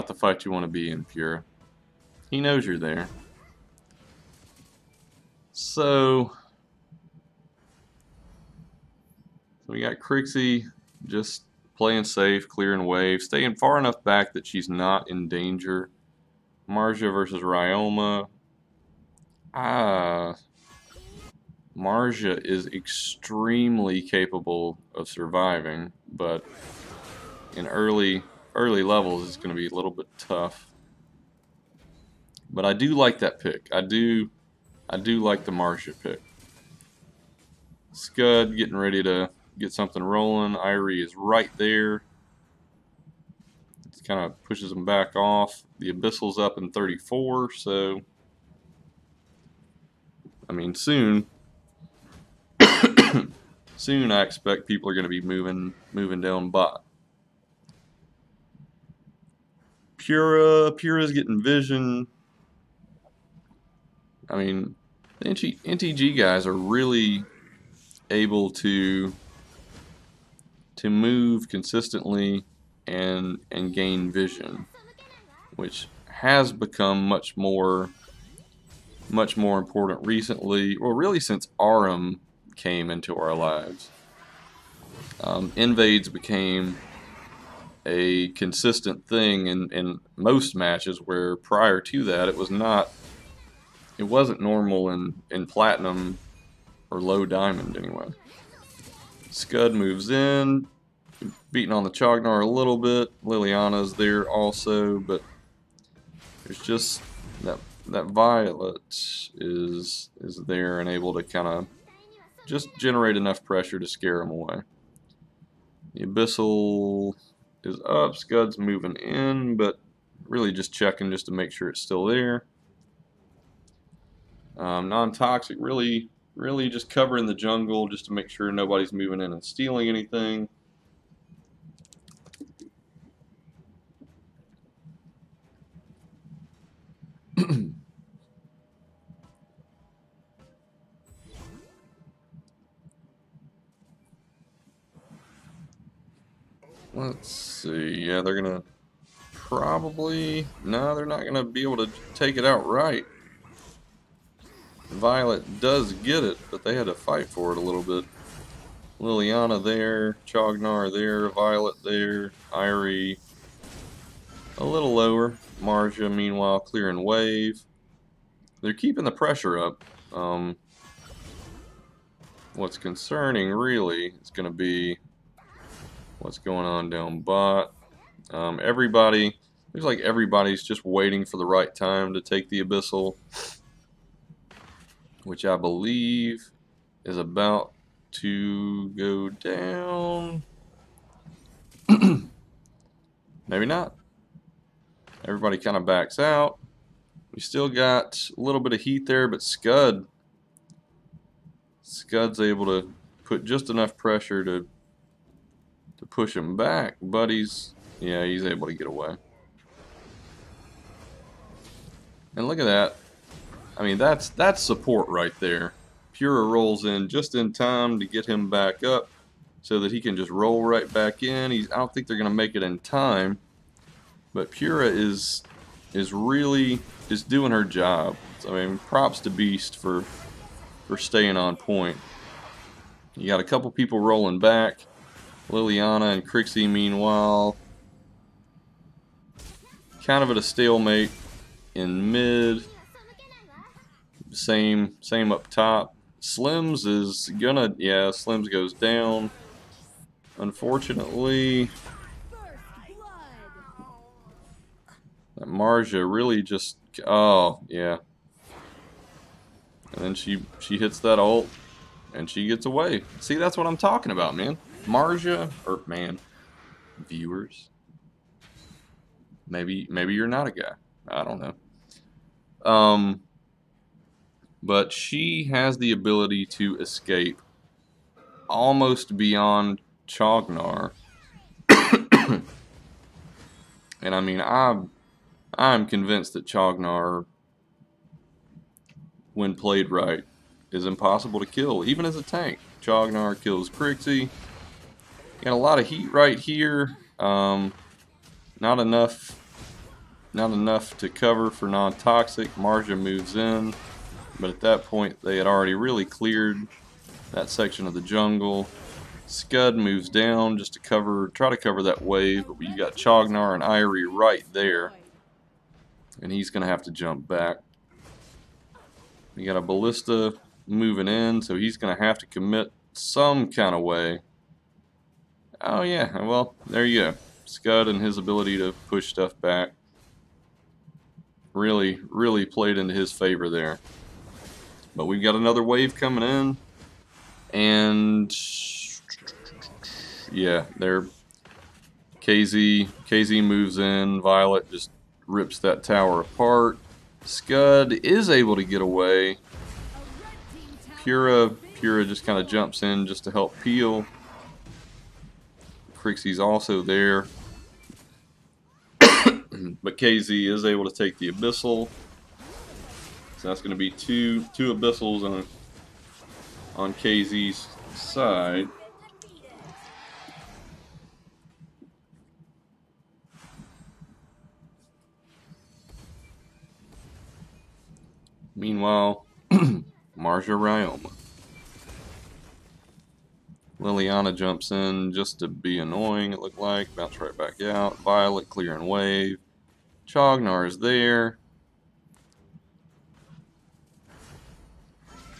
the fight you want to be in, Pura. He knows you're there. So we got Crixie just playing safe, clearing wave, staying far enough back that she's not in danger. Marja versus Ryoma. Marja is extremely capable of surviving, but in early levels it's going to be a little bit tough. But I do like that pick. I do like the Marja pick. Scud getting ready to get something rolling. Irie is right there. It kind of pushes him back off. The Abyssal's up in 34, so I mean soon soon I expect people are going to be moving down bot. Pura's getting vision. I mean, the NTG guys are really able to move consistently and gain vision, which has become much more important recently. Well, really since Arum came into our lives. Invades became a consistent thing in most matches, where prior to that it wasn't normal in platinum or low diamond anyway. Scud moves in, beating on the Chognar a little bit. Liliana's there also, but there's just that Violet is there and able to kind of just generate enough pressure to scare him away. The Abyssal is up, Scud's moving in, but really just checking just to make sure it's still there. NonToxic really just covering the jungle just to make sure nobody's moving in and stealing anything. Let's see. Yeah, they're gonna probably... No, they're not gonna be able to take it outright. Violet does get it, but they had to fight for it a little bit. Liliana there, Chognar there, Violet there, Irie a little lower. Marja, meanwhile, clearing wave. They're keeping the pressure up. What's concerning, really, is going to be what's going on down bot. Everybody, looks like everybody's just waiting for the right time to take the Abyssal, which I believe is about to go down. Maybe not. Everybody kind of backs out. We still got a little bit of heat there, but Scud's able to put just enough pressure to push him back, but he's able to get away. And look at that. I mean, that's support right there. Pura rolls in just in time to get him back up so that he can just roll right back in. I don't think they're going to make it in time, but Pura is really just doing her job. So, I mean, props to Beast for staying on point. You got a couple people rolling back. Liliana and Crixie, meanwhile, kind of at a stalemate in mid. Same up top. Slims is gonna, yeah, Slims goes down. Unfortunately, that Marja really just, oh yeah. And then she hits that ult and she gets away. See, that's what I'm talking about, man. Marja, or man, viewers. Maybe you're not a guy. I don't know. But she has the ability to escape almost beyond Chognar. And I mean, I'm convinced that Chognar, when played right, is impossible to kill, even as a tank. Chognar kills Crixie. Got a lot of heat right here. Not enough to cover for NonToxic. Marja moves in, but at that point they had already really cleared that section of the jungle. Scud moves down just to try to cover that wave, but you got Chognar and Irie right there, and he's gonna have to jump back. We got a Ballista moving in, so he's gonna have to commit some kind of way. Oh yeah, well, there you go. Scud and his ability to push stuff back really played into his favor there. But we've got another wave coming in, and yeah, there. KZ moves in. Violet just rips that tower apart. Scud is able to get away. Pura just kind of jumps in just to help peel. Crixie's also there. But KZ is able to take the Abyssal. So that's going to be two Abyssals on KZ's side. Meanwhile, Marja Ryoma. Liliana jumps in just to be annoying, it looked like. Bounce right back out. Violet clearing wave. Chognar is there.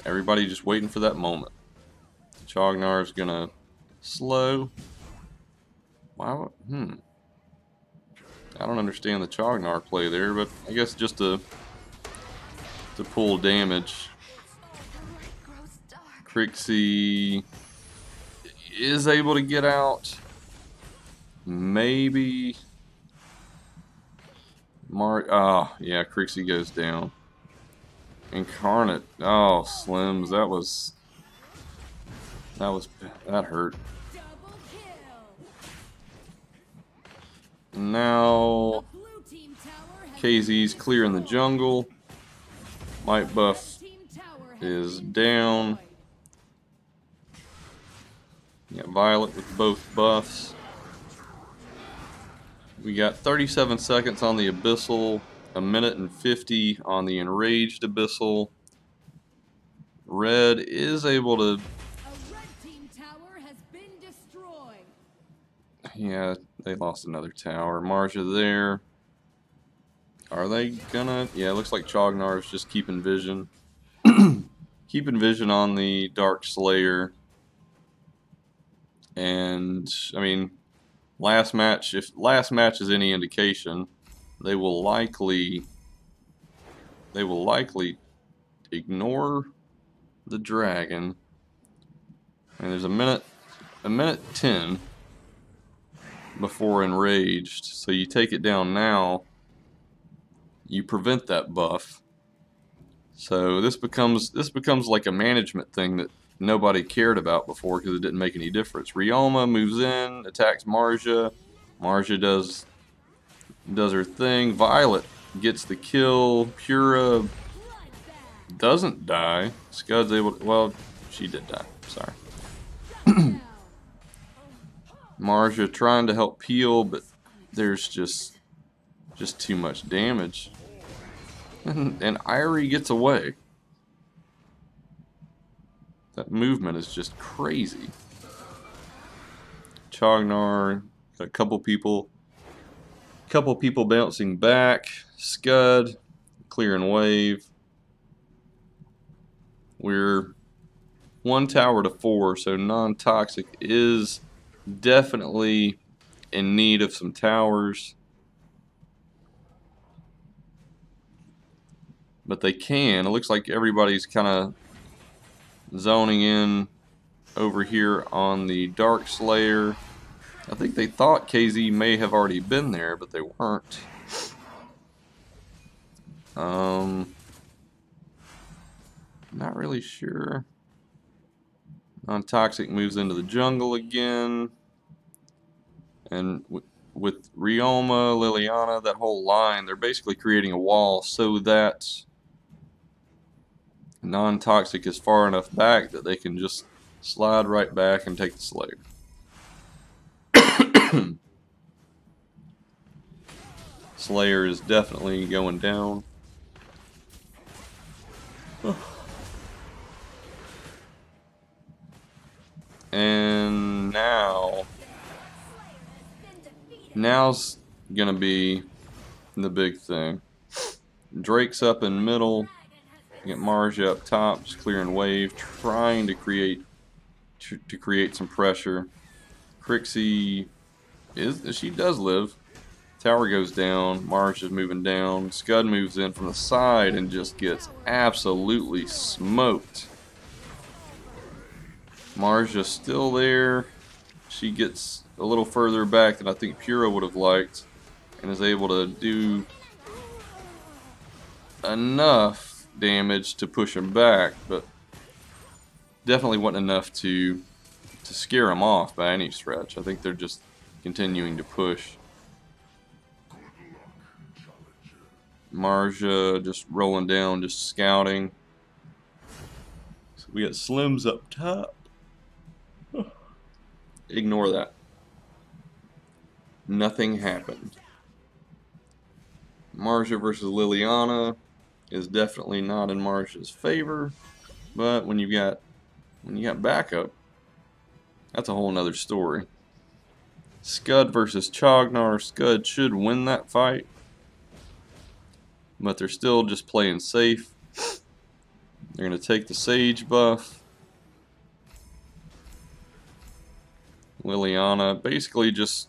Everybody just waiting for that moment. Chognar is going to slow. Wow. I don't understand the Chognar play there, but I guess just to pull damage. Crixie is able to get out. Maybe. Yeah, Crixie goes down. Incarnate. Oh, Slims, that hurt. Now KZ's clearing the jungle. Might buff is down. Yeah, Violet with both buffs. We got 37 seconds on the Abyssal, a minute and 50 on the Enraged Abyssal. Red is able to... A red team tower has been destroyed. Yeah, they lost another tower. Marja there. Are they gonna... Yeah, it looks like Chognar is just keeping vision. Keeping vision on the Dark Slayer. And, I mean, last match, if last match is any indication, they will likely ignore the dragon And there's a minute 10 before enraged. So you take it down now, you prevent that buff. So this becomes like a management thing that nobody cared about before because it didn't make any difference. Ryoma moves in, attacks Marja. Marja does her thing. Violet gets the kill. Pura doesn't die. Scud's able to, well, she did die. Sorry. Marja trying to help peel, but there's just too much damage. And Irie gets away. That movement is just crazy. Chognar, got a couple people bouncing back. Scud, clearing wave. We're 1 tower to 4, so NonToxic is definitely in need of some towers. But they can. It looks like everybody's kind of zoning in over here on the Dark Slayer. I think they thought KZ may have already been there, but they weren't. Not really sure. NonToxic moves into the jungle again. And with Ryoma, Liliana, that whole line, they're basically creating a wall so that NonToxic is far enough back that they can just slide right back and take the Slayer. Slayer is definitely going down. And now's gonna be the big thing. Drake's up in middle. Get Marja up top, just clearing wave, trying to create some pressure. Crixie she does live. Tower goes down. Marja's moving down. Scud moves in from the side and just gets absolutely smoked. Marja's still there. She gets a little further back than I think Pura would have liked, and is able to do enough damage to push him back, but definitely wasn't enough to scare him off by any stretch. I think they're just continuing to push. Marja just rolling down, just scouting. So we got Slims up top. Ignore that. Nothing happened. Marja versus Liliana is definitely not in Marja's favor, but when you got backup, that's a whole nother story. Scud versus Chognar. Scud should win that fight, but they're still just playing safe. They're going to take the Sage buff. Liliana basically just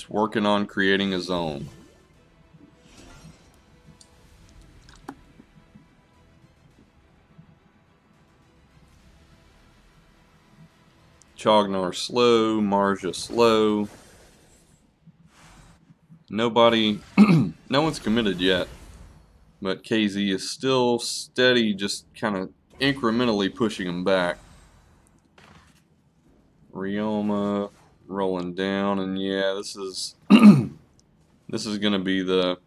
working on creating a zone. Chognar slow, Marja slow. Nobody, no one's committed yet, but KZ is still steady, just kind of incrementally pushing him back. Ryoma rolling down, and yeah, this is this is gonna be the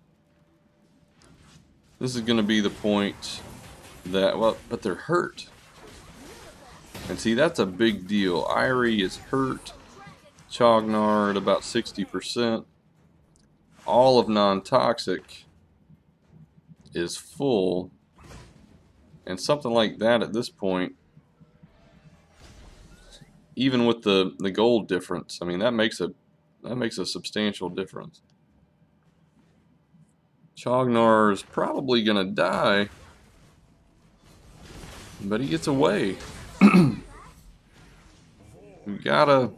point that, well, but they're hurt. And see, that's a big deal. Irie is hurt. Chognar at about 60%. All of NonToxic is full. And something like that at this point, even with the gold difference, I mean, that makes a substantial difference. Chognar is probably gonna die, but he gets away. We gotta.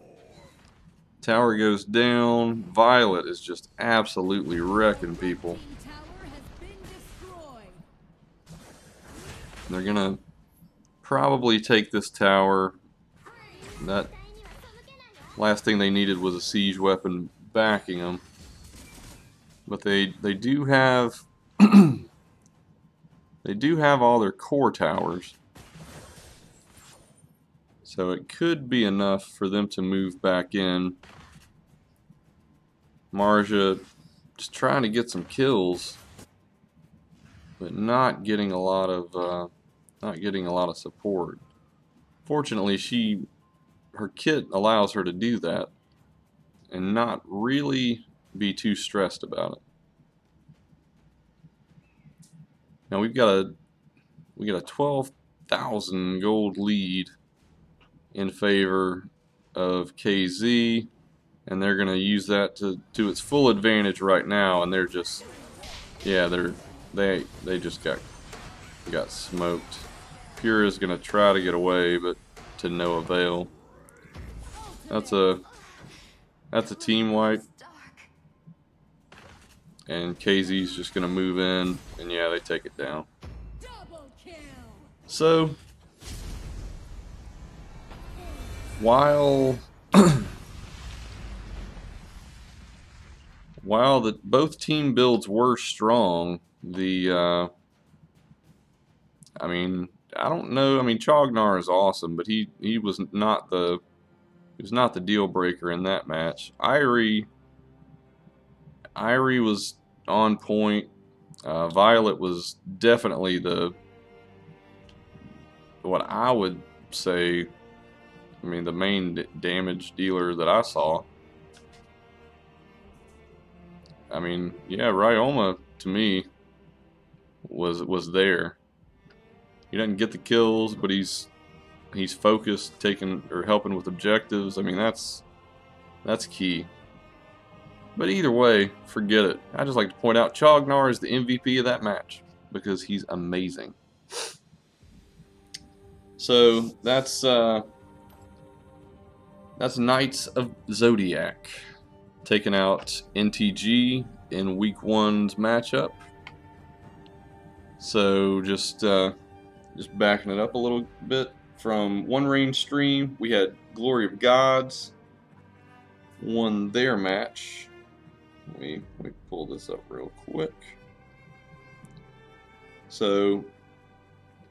Tower goes down. Violet is just absolutely wrecking people. They're gonna probably take this tower. That last thing they needed was a siege weapon backing them. But they do have they do have all their core towers. So it could be enough for them to move back in. Marja just trying to get some kills, but not getting a lot of support. Fortunately, her kit allows her to do that and not really be too stressed about it. Now we got a 12,000 gold lead in favor of KZ, and they're gonna use that to its full advantage right now, and they're just, yeah, they just got smoked. Pure is gonna try to get away, but to no avail. That's a team wipe, and KZ's just gonna move in, and yeah, they take it down. So while both team builds were strong, I mean, I don't know. I mean, Chognar is awesome, but he was not the deal breaker in that match. Irie was on point. Violet was definitely what I would say, I mean, the main damage dealer that I saw. I mean, yeah, Ryoma to me was there. He doesn't get the kills, but he's focused, taking or helping with objectives. I mean, that's key. But either way, forget it. I just like to point out Chognar is the MVP of that match because he's amazing. So that's Knights of Zodiac taking out NTG in Week 1's matchup. So just backing it up a little bit, from One Range Stream, we had Glory of Gods won their match. Let me pull this up real quick. So,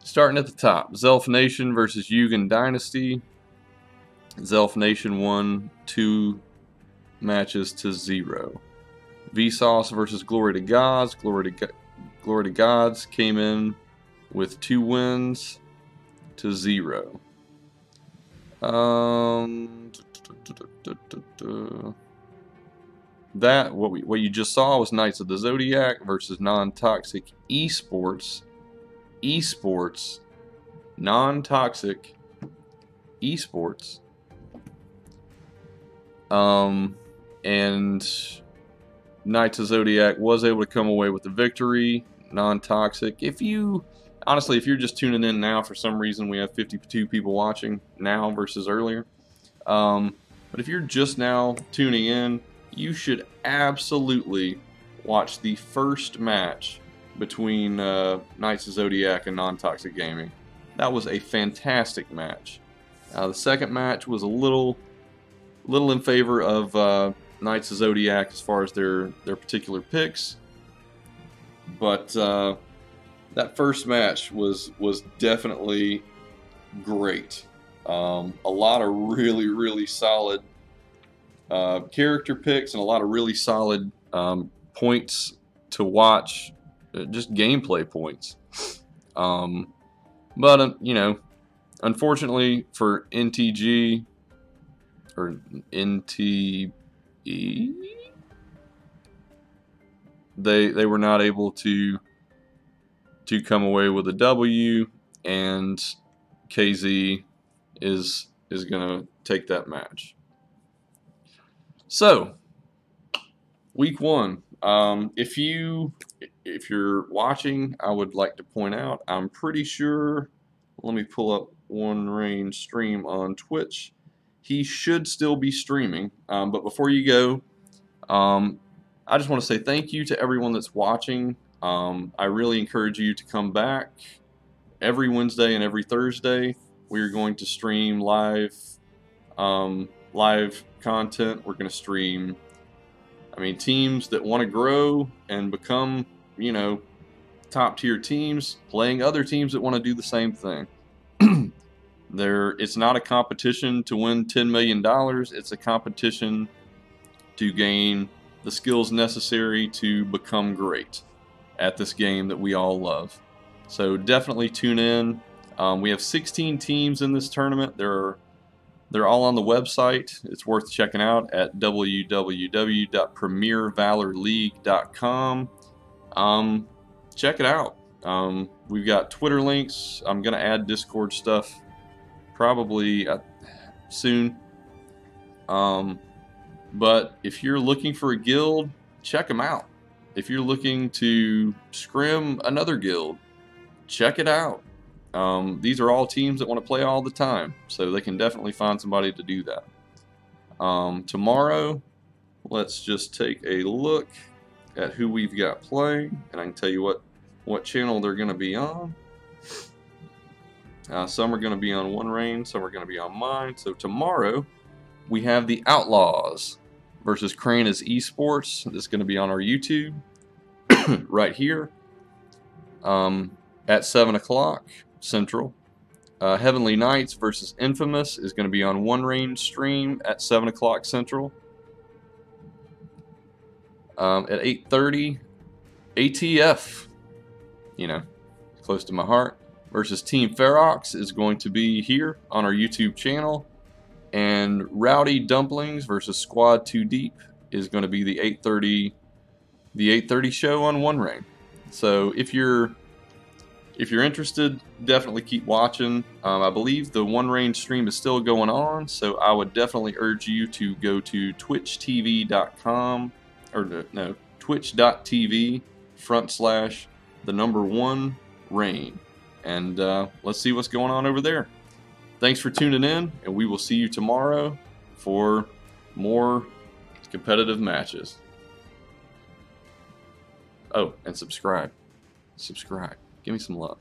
starting at the top, TheZelphNation versus Yugen Dynasty. TheZelphNation won 2 matches to 0. Vsauce versus Glory to Gods. Glory to Gods came in with 2 wins to 0. That what you just saw was Knights of the Zodiac versus NonToxic eSports. NonToxic eSports. And Knights of Zodiac was able to come away with the victory. NonToxic, honestly, if you're just tuning in now, for some reason we have 52 people watching now versus earlier. But if you're just now tuning in, you should absolutely watch the first match between Knights of Zodiac and NonToxic Gaming. That was a fantastic match. The second match was a little in favor of Knights of Zodiac as far as their particular picks, but that first match was definitely great. A lot of really solid character picks and a lot of really solid points to watch, just gameplay points. But you know, unfortunately for NTG or NTE, they were not able to come away with a W, and KZ is gonna take that match. So, Week 1. If you're watching, I would like to point out, I'm pretty sure, let me pull up One Range Stream on Twitch. He should still be streaming, but before you go, I just want to say thank you to everyone that's watching. I really encourage you to come back every Wednesday and every Thursday. We are going to stream live live content. We're going to stream, I mean, teams that want to grow and become, you know, top tier teams playing other teams that want to do the same thing. It's not a competition to win $10 million. It's a competition to gain the skills necessary to become great at this game that we all love. So definitely tune in. We have 16 teams in this tournament. They're all on the website. It's worth checking out at www.premiervalorleague.com. Check it out. We've got Twitter links. I'm going to add Discord stuff probably soon. But if you're looking for a guild, check them out. If you're looking to scrim another guild, check it out. These are all teams that want to play all the time, so they can definitely find somebody to do that. Tomorrow, let's just take a look at who we've got playing, and I can tell you what channel they're going to be on. Some are going to be on One Rain, some are going to be on mine. So tomorrow, we have the Outlaws versus Crana's eSports. This is going to be on our YouTube right here at 7 o'clock Central. Heavenly Knights versus Infamous is going to be on One Rain stream at 7 o'clock Central. At 8:30, ATF, you know, close to my heart, versus Team Ferox is going to be here on our YouTube channel. And Rowdy Dumplings versus Squad 2 Deep is going to be the 8:30 show on One Rain. So if you're interested, definitely keep watching. I believe the One Rain stream is still going on, so I would definitely urge you to go to twitchtv.com or no, twitch.tv/1 rain. And let's see what's going on over there. Thanks for tuning in, and we will see you tomorrow for more competitive matches. Oh, and subscribe. Subscribe. Give me some love.